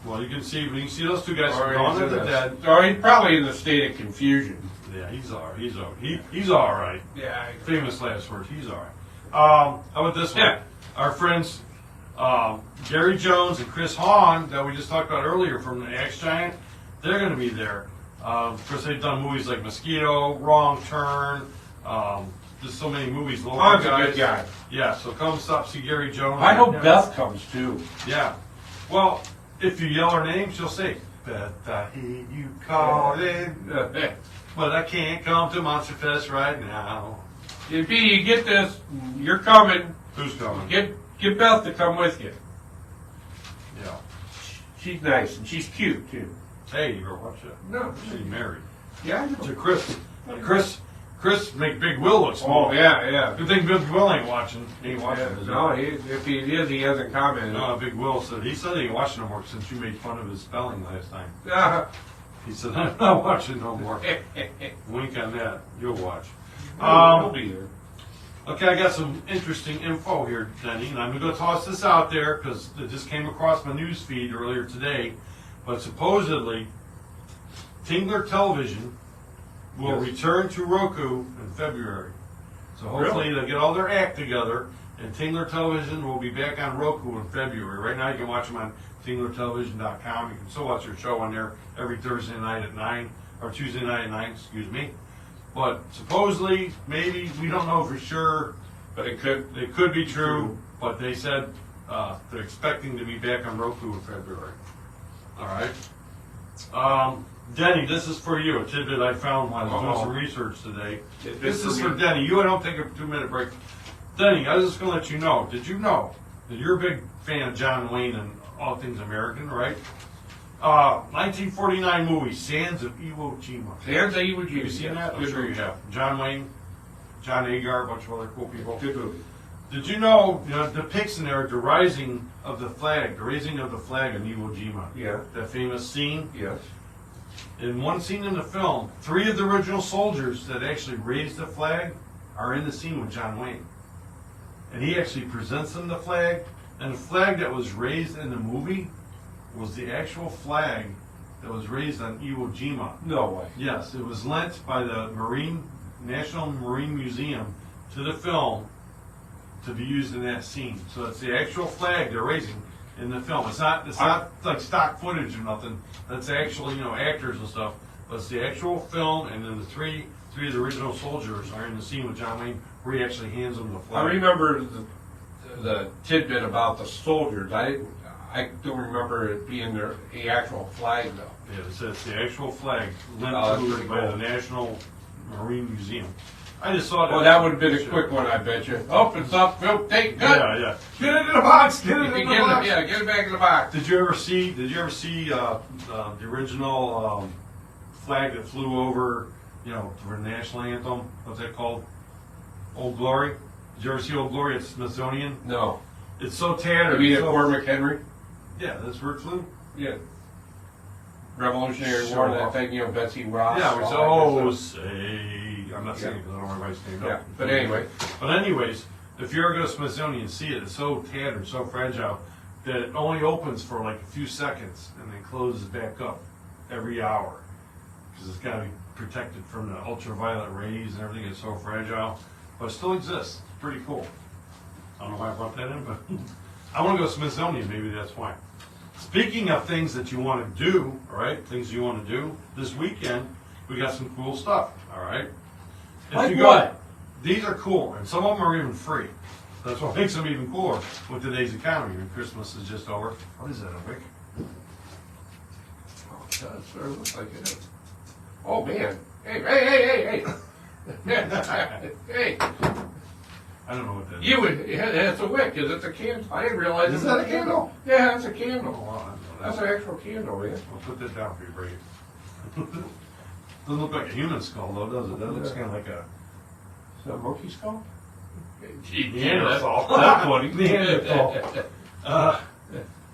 Well, you can see those two guys Or are gone he's to in the dead. Or he's probably in the state of confusion. Yeah, he's all right. He's all right. Yeah. Famous last words. He's all right. How about this one? Yeah. Our friends Gary Jones and Chris Hahn that we just talked about earlier from the Axe Giant, they're going to be there. Of course, they've done movies like Mosquito, Wrong Turn. There's so many movies. Hahn's a good guy. Yeah, so come stop, see Gary Jones. I hope Beth comes too. Yeah. Well, if you yell her name, she'll say, Beth, I hear you calling, but I can't come to Monster Fest right now. If you get this, you're coming. Who's coming? Get Beth to come with you. Yeah. She's nice and she's cute too. Hey, you better watch that. No. She's married. Yeah, I know. To Chris make Big Will look Oh, small. yeah. Good thing Big Will ain't watching. He ain't watching. Yeah, no, if he is, he hasn't commented. No, Big Will said he ain't watching no more since you made fun of his spelling last time. He said, I'm not watching no more. Wink on that. You'll watch. He'll be there. Okay, I got some interesting info here, Denny, and I'm going to toss this out there because it just came across my news feed earlier today. But supposedly, Tingler Television will return to Roku in February. So hopefully they'll get all their act together, and Tingler Television will be back on Roku in February. Right now you can watch them on tinglertelevision.com. You can still watch their show on there every Thursday night at 9, or Tuesday night at 9, excuse me. But supposedly, maybe, we don't know for sure, But it could. it could be true, but they said they're expecting to be back on Roku in February. All right. Denny, this is for you, a tidbit I found while I was doing some research today. This is for Denny. You don't take a 2-minute break. Denny, I was just going to let you know, did you know that you're a big fan of John Wayne and all things American, right? 1949 movie, Sands of Iwo Jima. Sands of Iwo Jima. Have you seen that? I'm sure you have. John Wayne, John Agar, a bunch of other cool people. Good movie. Did you know, it depicts in there the raising of the flag in Iwo Jima. Yeah. That famous scene. Yes. In one scene in the film, 3 of the original soldiers that actually raised the flag are in the scene with John Wayne. And he actually presents them the flag, and the flag that was raised in the movie was the actual flag that was raised on Iwo Jima. No way. Yes, it was lent by the National Marine Museum to the film to be used in that scene. So it's the actual flag they're raising in the film. It's not like stock footage or nothing. That's actually, actors and stuff. But it's the actual film, and then the three of the original soldiers are in the scene with John Wayne where he actually hands them the flag. I remember the tidbit about the soldiers. I don't remember it being the actual flag though. Yeah, it's the actual flag lent to by the National Marine Museum. I just saw that. Well, that would have been a quick one, I bet you. Oh, it's up. Go, take good. Yeah. Get it in the box. Get it in the box. Yeah, get it back in the box. Did you ever see the original flag that flew over, for the national anthem? What's that called? Old Glory. Did you ever see Old Glory at Smithsonian? No. It's so tattered. You mean at Fort McHenry? Yeah, that's where it flew. Yeah. Revolutionary War, that thing, Betsy Ross. Yeah, we say. I'm not saying it because I don't want everybody to stand up. Yeah, but anyway. But anyways, if you ever go to Smithsonian and see it, it's so tattered, so fragile, that it only opens for like a few seconds and then closes back up every hour. Because it's got to be protected from the ultraviolet rays and everything. It's so fragile. But it still exists. It's pretty cool. I don't know why I brought that in, but I want to go to Smithsonian. Maybe that's why. Speaking of things that you want to do, all right, things you want to do, this weekend, we got some cool stuff, all right? Like what? These are cool, and some of them are even free. That's what makes them even cooler with today's economy. When Christmas is just over. What is that, a wick? Oh, it does. Sort of looks like it is. Oh, man. Hey. Hey. I don't know what that is. That's a wick. Is it a candle? I didn't realize. Is that a candle? Yeah, that's a candle. Oh, well, I don't know. That's an actual candle, man. I'll put that down for you, Brady. Doesn't look like a human skull though, does it? That looks kind of like a Is that a monkey skull? Neanderthal. That's funny. Neanderthal.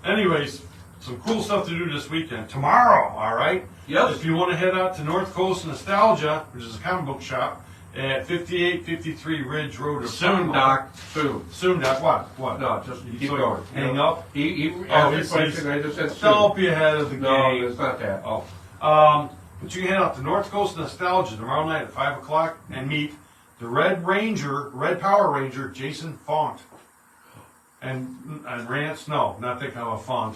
Anyways, some cool stuff to do this weekend. Tomorrow, all right? Yes. If you want to head out to North Coast Nostalgia, which is a comic book shop, at 5853 Ridge Road. Soon, Doc. Soon. Soon, Doc. What? No, just keep So going. Hang up? He Oh, asked a question, I just said soon. Don't be ahead of the No, game. it's not that. Oh. But you can head out to North Coast Nostalgia tomorrow night at 5 o'clock and meet the Red Power Ranger, Jason Faunt. And Rance, no, not that kind of a font.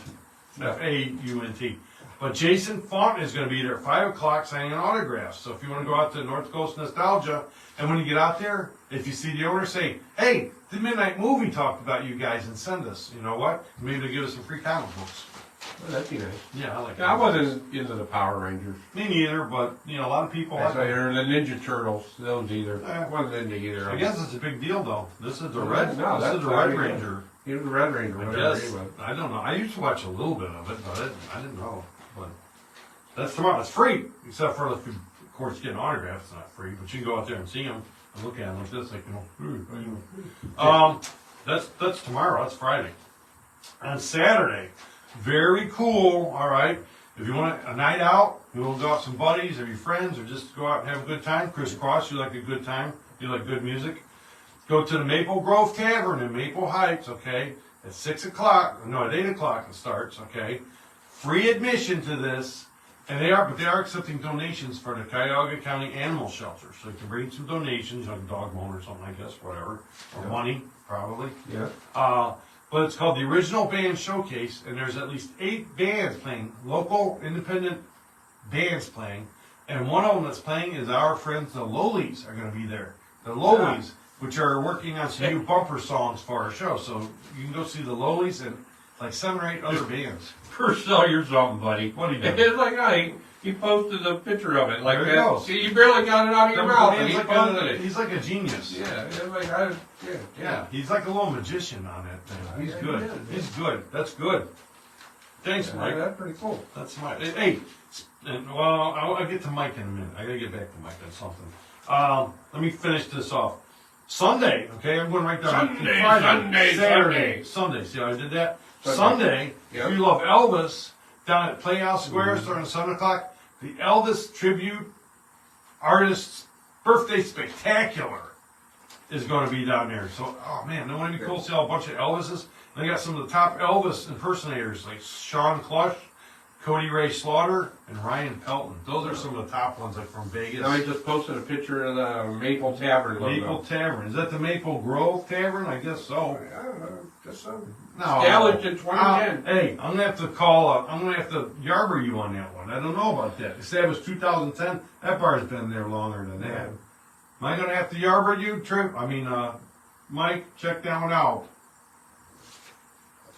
F-A-U-N-T. But Jason Faunt is going to be there at 5 o'clock signing autographs. So if you want to go out to North Coast Nostalgia, and when you get out there, if you see the owner, say, hey, the Midnight Movie talked about you guys and send us. You know what? Maybe they'll give us some free comic books. Well, that'd be nice. Yeah, I like Yeah, I wasn't into the Power Rangers. Me neither, but, you know, a lot of people That's like why they're the Ninja Turtles. Those either. Eh. Wasn't into either. I guess it's a big deal, though. This is the No, Red. no, This that's is the not Red even- Ranger. He was the Red Ranger. I Whatever guess. he was. I don't know. I used to watch a little bit of it, but I didn't know. But that's tomorrow. It's free, except for if you, of course, get an autograph. It's not free, but you can go out there and see them and look at them like this, like That's tomorrow. That's Friday. On Saturday, very cool. All right. If you want a night out, you want to go out with some buddies or your friends, or just go out and have a good time. Crisscross, you like a good time. You like good music. Go to the Maple Grove Tavern in Maple Heights, okay, at 6 o'clock. No, at 8 o'clock it starts, okay. Free admission to this, and they are accepting donations for the Cuyahoga County Animal Shelter. So you can bring some donations, like a dog bone or something, I guess, whatever, or money, probably. Yeah. But it's called the Original Band Showcase, and there's at least 8 bands playing, local independent bands playing, and one of them that's playing is our friends, the Lolies, are going to be there. The Lolies, which are working on some new bumper songs for our show. So you can go see the Lolies and like 7 or 8 other bands. Purcell, you're something, buddy. What do you do? It's like, he posted a picture of it like There that. he goes. See, you barely got it out of your mouth, and he posted it. He's like a genius. Yeah, it's like, Yeah, he's like a little magician on that thing. He's Yeah, good. he is. He's good. That's good. Thanks, Mike. That's pretty cool. That's my. Hey, and, well, I'll get to Mike in a minute. I gotta get back to Mike on something. Let me finish this off. Sunday, okay, I'm going right down. Sunday, Friday, Sunday, Saturday, Sunday. See how I did that? Sunday. Sunday, Yep. if you love Elvis, down at Playhouse Square, starting at 7 o'clock, the Elvis Tribute Artist's Birthday Spectacular is going to be down there. So, oh man, that would be cool to see a bunch of Elvises. They got some of the top Elvis impersonators like Sean Clush, Cody Ray Slaughter, and Ryan Pelton. Those are some of the top ones, like from Vegas. Now he just posted a picture of the Maple Tavern logo. Maple Tavern. Is that the Maple Grove Tavern? I guess so. I don't know, just something. No. Established in 2010. Hey, I'm gonna have to I'm gonna have to yarbor you on that one. I don't know about that. Established 2010. That bar's been there longer than that. Am I gonna have to yarbor you, Trip? Mike, check that one out.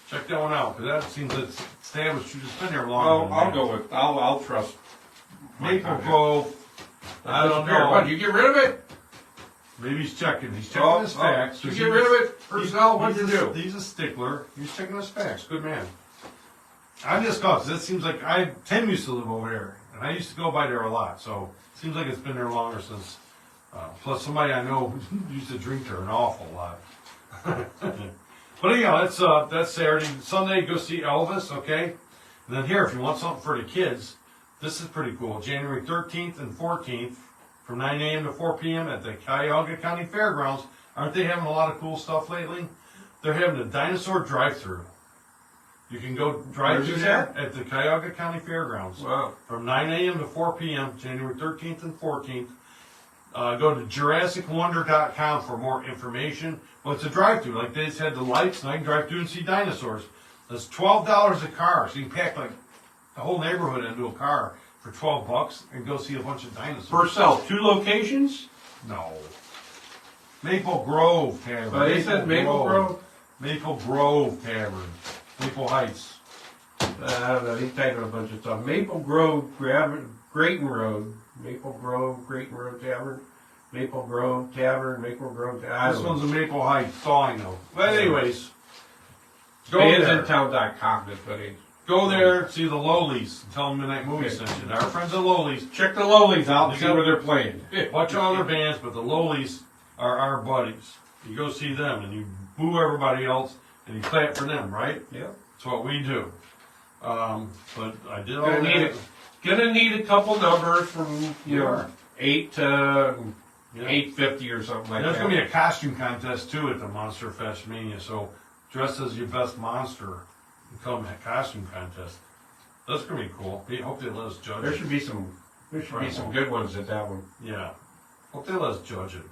Check that one out, because that seems it's established. You've just been there longer. than I'll that. go with, I'll trust. Maple Grove. I don't know. What, you get rid of it? Maybe he's checking. He's checking his facts. You get rid of it? Purcell, what'd you do? He's a stickler. He's checking his facts. Good man. I'm just because it seems like Tim used to live over there, and I used to go by there a lot. So it seems like it's been there longer since. Plus, somebody I know used to drink there an awful lot. But anyhow, that's Saturday. Sunday, go see Elvis. Okay, and then here, if you want something for the kids, this is pretty cool. January 13th and 14th. From 9 a.m. to 4 p.m. at the Cuyahoga County Fairgrounds. Aren't they having a lot of cool stuff lately? They're having a dinosaur drive-through. You can go drive through there at the Cuyahoga County Fairgrounds. Wow. From 9 a.m. to 4 p.m., January 13th and 14th. Go to JurassicWonder.com for more information. Well, it's a drive-through. Like they just had the lights, and I can drive through and see dinosaurs. That's $12 a car, so you can pack like the whole neighborhood into a car for $12 and go see a bunch of dinosaurs. Purcell, 2 locations? No. Maple Grove Tavern. But they said Maple Grove? Maple Grove Tavern. Maple Heights. I don't know, he's typing a bunch of stuff. Maple Grove, Grayton Road. Maple Grove, Grayton Road Tavern. Maple Grove Tavern, Maple Grove Tavern. This one's a Maple Heights, that's all I know. But anyways, go Fans there. in town.com is what he Go there, see the Lowlies, tell them Midnight Movie sent you. Our friends at Lowlies. Check the Lowlies out and They see got- where they're playing. Watch all their bands, but the Lowlies are our buddies. You go see them and you boo everybody else and you clap for them, right? Yeah. That's what we do. But I did all Gonna need a couple numbers from, you know, Yeah. 8 to Yeah. 850 or something like There's that. going to be a costume contest too at the Monster Fest Mania, so dress as your best monster and come at costume contest. That's going to be cool. I hope they let us judge There it. should be some good ones at that one. Yeah. Hope they let us judge it.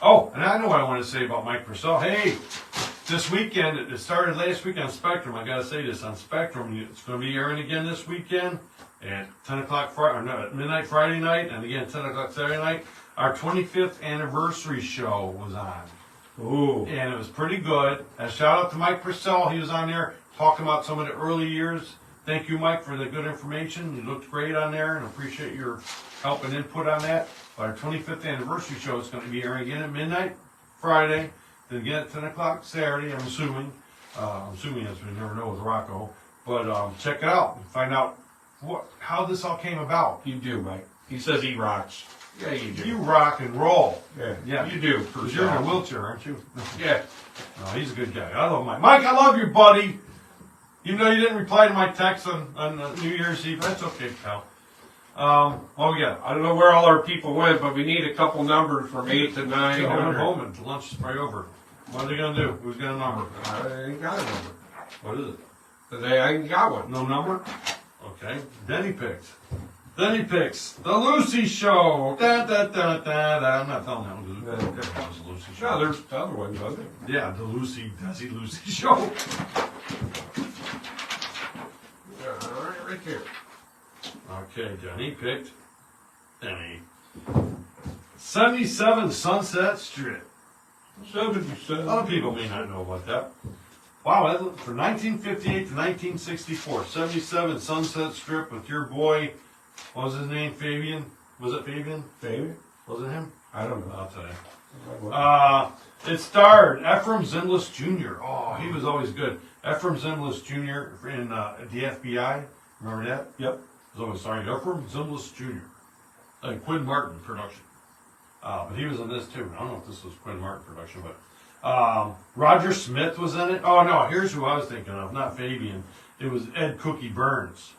Oh, and I know what I want to say about Mike Purcell. Hey, this weekend, it started last week on Spectrum. I got to say this on Spectrum. It's going to be airing again this weekend at 10 o'clock Friday, or no, at midnight Friday night, and again 10 o'clock Saturday night. Our 25th anniversary show was on. Ooh. And it was pretty good. And shout out to Mike Purcell. He was on there talking about some of the early years. Thank you, Mike, for the good information. You looked great on there, and appreciate your help and input on that. But our 25th anniversary show is going to be airing again at midnight Friday, then again at 10 o'clock Saturday, I'm assuming. As we never know with Rocco. But check it out and find out how this all came about. You do, Mike. He says he rocks. Yeah, you do. You rock and roll. Yeah, you do. Because you're in a wheelchair, aren't you? Yeah. No, he's a good guy. I love Mike. Mike, I love you, buddy. Even though you didn't reply to my text on New Year's Eve, that's okay, pal. What we got? I don't know where all our people went, but we need a couple numbers from 8 to 9. Go home and lunch is probably over. What are they going to do? Who's got a number? I ain't got a number. What is it? I ain't got one. No number? Okay. Denny picks. The Lucy Show. Da, da, da, da, da. I'm not telling that one. That was the Lucy Show. No, there's the other ones, wasn't there? Yeah, the Dazed Lucy Show. Yeah, all right here. Okay, Denny picked. Denny. 77 Sunset Strip. 77. Other people may not know about that. Wow, for 1958 to 1964, 77 Sunset Strip with your boy, what was his name, Fabian? Was it Fabian? Fabian? Was it him? I don't know. I'll tell you. It starred Ephraim Zimbalist Jr. Oh, he was always good. Ephraim Zimbalist Jr. in the FBI. Remember that? Yep. It was always starring Ephraim Zimbalist Jr. And Quinn Martin production. But he was in this too. I don't know if this was Quinn Martin production, but Roger Smith was in it. Oh no, here's who I was thinking of, not Fabian. It was Ed Cookie Burns.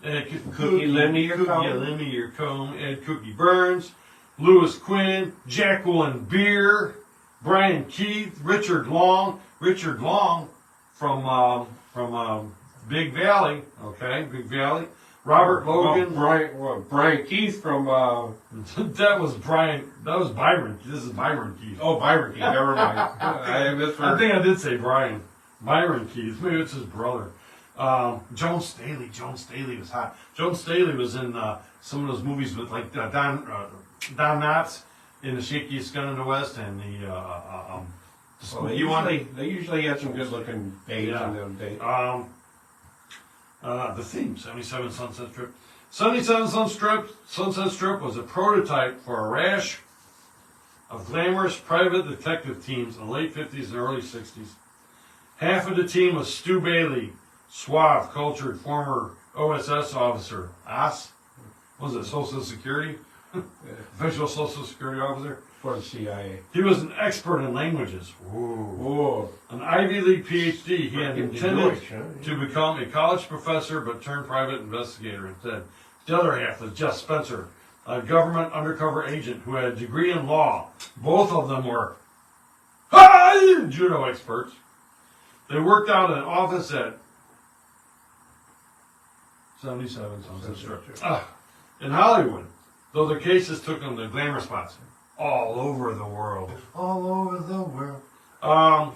Cookie lend me your comb? Yeah, lend me your comb. Ed Cookie Burns, Lewis Quinn, Jacqueline Beer, Brian Keith, Richard Long from Big Valley. Okay, Big Valley. Robert Logan. Brian Keith from. That was Brian. That was Byron. This is Byron Keith. Oh, Byron Keith. Never mind. I think I did say Brian. Byron Keith. Maybe it's his brother. Joan Staley. Joan Staley was hot. Joan Staley was in some of those movies with like Don Knotts in The Shakiest Gun in the West and they usually had some good-looking babes in them days. The theme, 77 Sunset Strip. 77 Sunset Strip was a prototype for a rash of glamorous private detective teams in the late 50s and early 60s. Half of the team was Stu Bailey, suave, cultured, former OSS officer. Was it Social Security? Official Social Security officer? For the CIA. He was an expert in languages. Whoa. An Ivy League PhD. He had intended Deutsch, huh? to become a college professor, but turned private investigator instead. The other half was Jeff Spencer, a government undercover agent who had a degree in law. Both of them were judo experts. They worked out in an office at 77 Sunset Strip in Hollywood, though their cases took them to glamour spots all over the world. All over the world.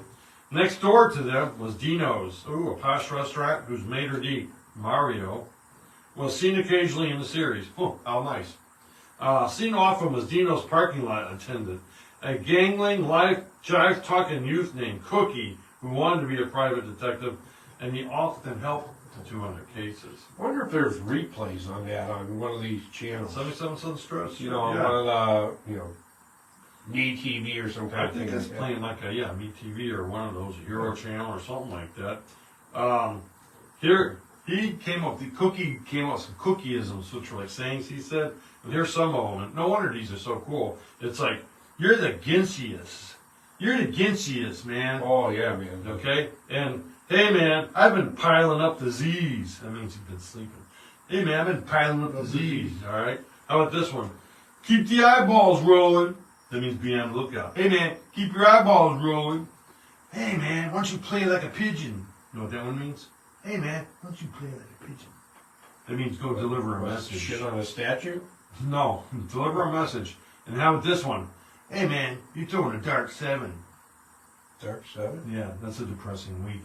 Next door to them was Dino's, a posh restaurant whose maitre d', Mario, was seen occasionally in the series. Oh, how nice. Seen often was Dino's parking lot attendant, a gangling, jive-talking youth named Cookie who wanted to be a private detective, and he often helped to 200 cases. I wonder if there's replays on that on one of these channels. 77 Sun Stress. You know, on one of the, MeTV or some kind I of think thing. that's playing like a MeTV or one of those Hero Channel or something like that. Here, he came up with some cookieisms, which were like sayings he said. But here's some of them. And no wonder these are so cool. It's like, you're the Ginchiest. You're the Ginchiest, man. Oh, yeah, man. Okay? And, hey, man, I've been piling up the Z's. That means you've been sleeping. Hey, man, I've been piling up the Z's, all right? How about this one? Keep the eyeballs rolling. That means be on the lookout. Hey, man, keep your eyeballs rolling. Hey, man, why don't you play like a pigeon? You know what that one means? Hey, man, why don't you play like a pigeon? That means go deliver a message. Shit on a statue? No, deliver a message. And how about this one? Hey, man, you're throwing a dark 7. Dark 7? Yeah, that's a depressing week.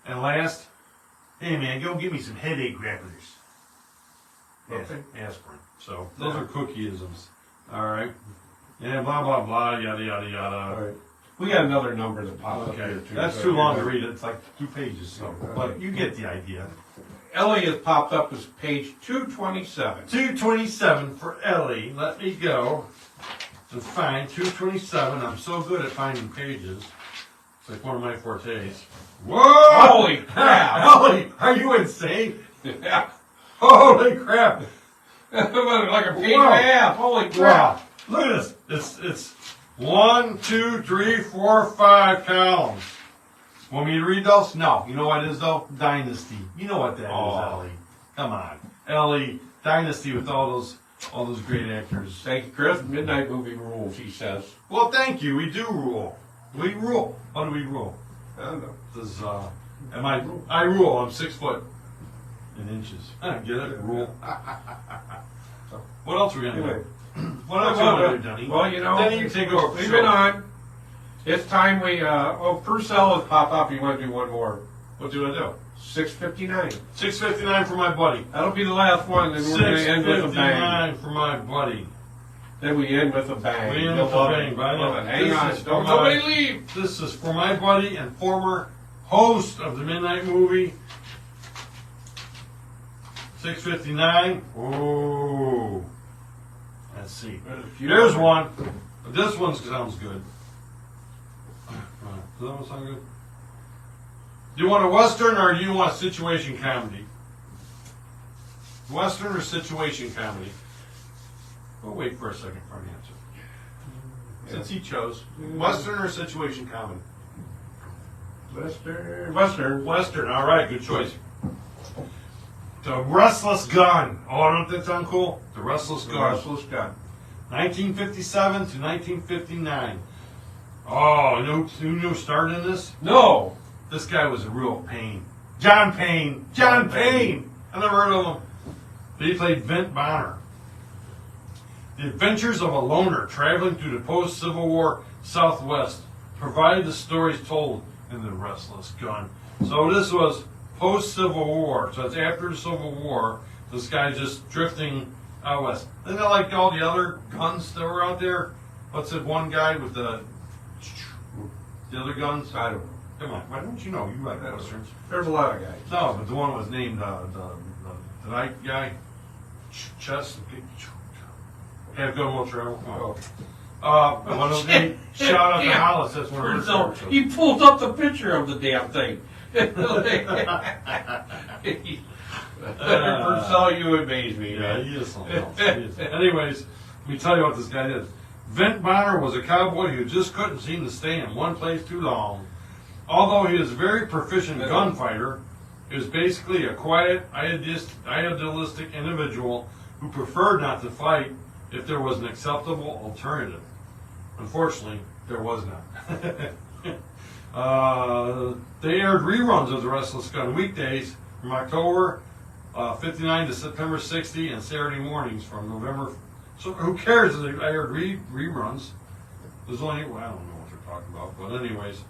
And last, hey, man, go get me some headache grapplers. Okay. Aspirin. So those are cookieisms. All right. Yeah, blah, blah, blah, yada, yada, yada. All right. We got another number that popped up Okay, here, too. that's so too long to here. read. It's like 2 pages, so, but you get the idea. Ellie has popped up as page 227. 227 for Ellie. Let me go and find 227. I'm so good at finding pages. It's like one of my fortes. Whoa! Holy crap! Ellie, are you insane? Yeah. Holy crap! Like a page Whoa. and a half. Holy crap! Wow! Look at this. It's 1, 2, 3, 4, 5 columns. Want me to read those? No. You know what it is though? Dynasty. You know what that is, Ellie. Come on, Ellie. Dynasty with all those great actors. Thank you, Chris. Midnight movie rules, he says. Well, thank you. We do rule. We rule. How do we rule? I don't know. This I rule. I'm 6 foot in inches. Get it? Rule. What else are we gonna Anyway. do? What else are we gonna do, Denny? Well, you know, Denny, you take over. we've been on. It's time we, Purcell has popped up. You want to do one more? What do I do? 6:59. 6:59 for my buddy. That'll be the last one, and we're going to end with a bang. 6:59 for my buddy. Then we end with a bang. We end You'll with a love bang, it. buddy. Love it. Hang This on. is for Don't my- nobody leave. This is for my buddy and former host of the Midnight Movie. 6:59. Oh, let's see. There's one. This one sounds good. Does that one sound good? Do you want a Western or do you want situation comedy? Western or situation comedy? We'll wait for a second for an answer. Since he chose. Western or situation comedy? Western. Western, all right, good choice. The Restless Gun. Oh, don't that sound cool? The Restless Gun. Restless Gun. 1957 to 1959. Oh, you know who starred in this? No. This guy was a real pain. John Payne. John Payne. I never heard of him. But he played Vint Bonner. The adventures of a loner traveling through the post-Civil War Southwest provided the stories told in The Restless Gun. So this was post-Civil War. So it's after the Civil War. This guy's just drifting out west. Isn't that like all the other guns that were out there? What's that one guy with the other guns? I don't know. Come on, why don't you know? You like westerns. There's a lot of guys. No, but the one was named the night guy. Chess. Have good will travel. Come on. One of them. Shout out to Hollis. That's one of So her. he pulled up the picture of the damn thing. Purcell, you amaze me, Yeah, man. he is something else. He is. Anyways, let me tell you what this guy is. Vint Bonner was a cowboy who just couldn't seem to stay in one place too long. Although he is a very proficient gunfighter, he was basically a quiet, idealistic individual who preferred not to fight if there was an acceptable alternative. Unfortunately, there was not. They aired reruns of The Restless Gun weekdays from October 59 to September 60 and Saturday mornings from November. So who cares if they aired reruns? There's only, well, I don't know what they're talking about, but anyways.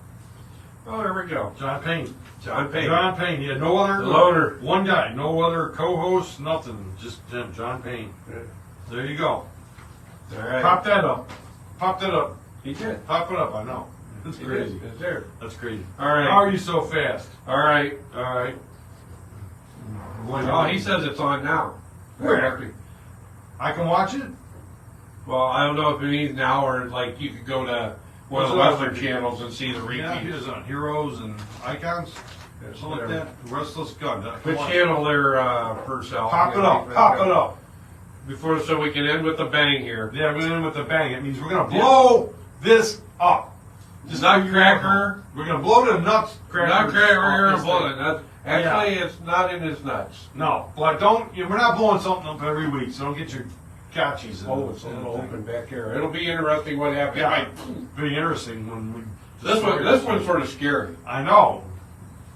Oh, there we go. John Payne. John Payne. John Payne. He had no other. Loner. One guy. No other co-host. Nothing. Just him. John Payne. There you go. All right. Pop that up. Pop that up. He did. Pop it up. I know. That's He crazy. did. It's there. That's crazy. All right. How are you so fast? All right. All right. Oh, he says it's on now. Where? I can watch it? Well, I don't know if it means now or like you could go to one of the What's Western that? channels and see the Yeah, he repeats. is on Heroes and Icons. Something like that. Restless gun. Which handle there, Purcell? Pop it up. Pop it up. Before, so we can end with a bang here. Yeah, we're going to end with a bang. It means we're going to blow this up. Just nutcracker. We're going to blow the nuts. Nutcracker, we're going to blow it. Actually, it's not in his nuts. No, but we're not blowing something up every week, so don't get your gotchis in. Oh, it's a little open back here. It'll be interesting what happens. Yeah, be interesting when we. This one's sort of scary. I know.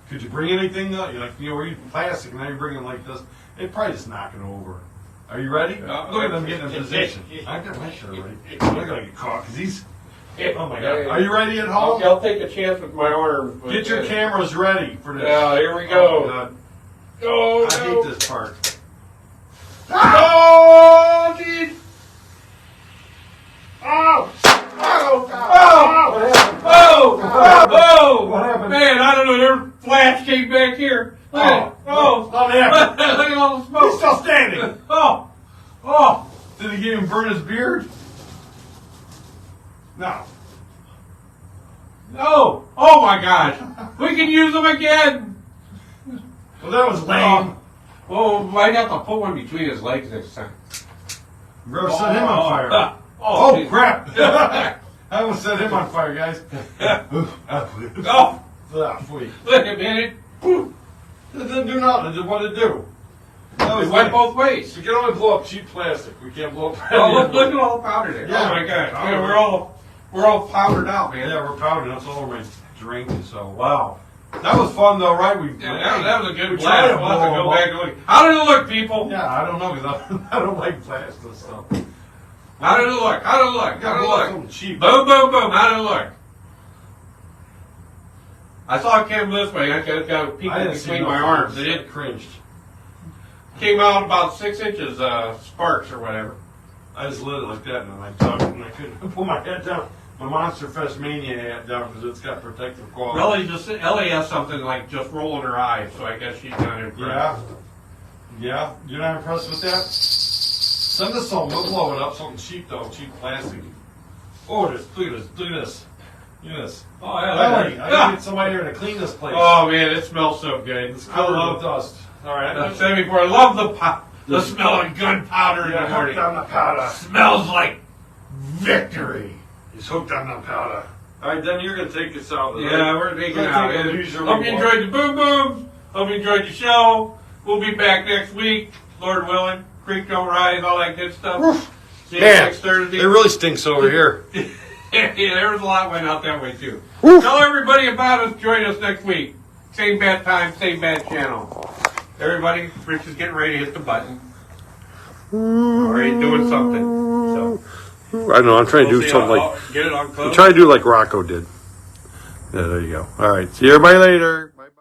Could you bring anything? We're using plastic, and now you're bringing like this. It probably just knock it over. Are you ready? Look at them getting in position. I got my shirt ready. I'm not gonna get caught because he's. Oh my God! Are you ready at home? Okay, I'll take a chance with my arm. Get your cameras ready for this. Yeah, here we go. Oh, I hate this part. Oh, dude! Oh! Oh! Oh! What happened? Man, I don't know. Their flash came back here. Look at it. Oh! Not happening. Look at all the He's smoke. still standing. Oh! Oh! Did he get him burn his beard? No. No! Oh my gosh! We can use them again! Well, that was lame. Oh, might have to put one between his legs next time. We're gonna set him on fire. Oh, Crap! I almost set him on fire, guys. Oh! Wait. Wait a minute. It didn't do nothing. It did what it do. It went both ways. We can only blow up cheap plastic. We can't blow up. Oh, look at all the powder there. Yeah. Oh my God. Yeah, we're all powdered out, man. Yeah, we're powdered. That's all my drinking. So Wow. that was fun, though, right? That was a good we blast. tried to We'll have to blow go them back and look. How did it look, people? Yeah, I don't know because I don't like plastic stuff. How did it look? How did it look? How did it look? Something cheap. Boom, boom, boom. How did it look? I saw it came this way. I got a peek I didn't see between my nothing. arms. It It cringed. came out about 6 inches, sparks or whatever. I just lit it like that, and then I tugged, and I couldn't put my head down. My Monster Fest Mania hat down because it's got protective quality. Ellie has something like just rolling her eyes, so I guess she's not impressed. Yeah. Yeah? You're not impressed with that? Send us some. We'll blow it up. Something cheap, though. Cheap plastic. Oh, look at this. Look at this. Look at this. Oh, yeah. Ellie, I gotta get somebody here to clean this place. Oh, man, it smells so good. I love dust. All right. I said before, I love the smell of gunpowder in the Hooked morning. on the powder. Smells like victory. He's hooked on the powder. All right, then you're going to take us out. Yeah, we're taking it out. Take a leisurely Hope you walk. enjoyed the boom booms. Hope you enjoyed the show. We'll be back next week, Lord willing. Creek don't rise, all that good stuff. See you Man, next Thursday. it really stinks over here. Yeah, there was a lot went out that way too. Tell everybody about us. Join us next week. Same bad time, same bad channel. Everybody, Rich is getting ready to hit the button. Or he's doing something. So I know. I'm trying to do something like. get it on close. I'm trying to do like Rocco did. Yeah, there you go. All right. See everybody later. Bye bye.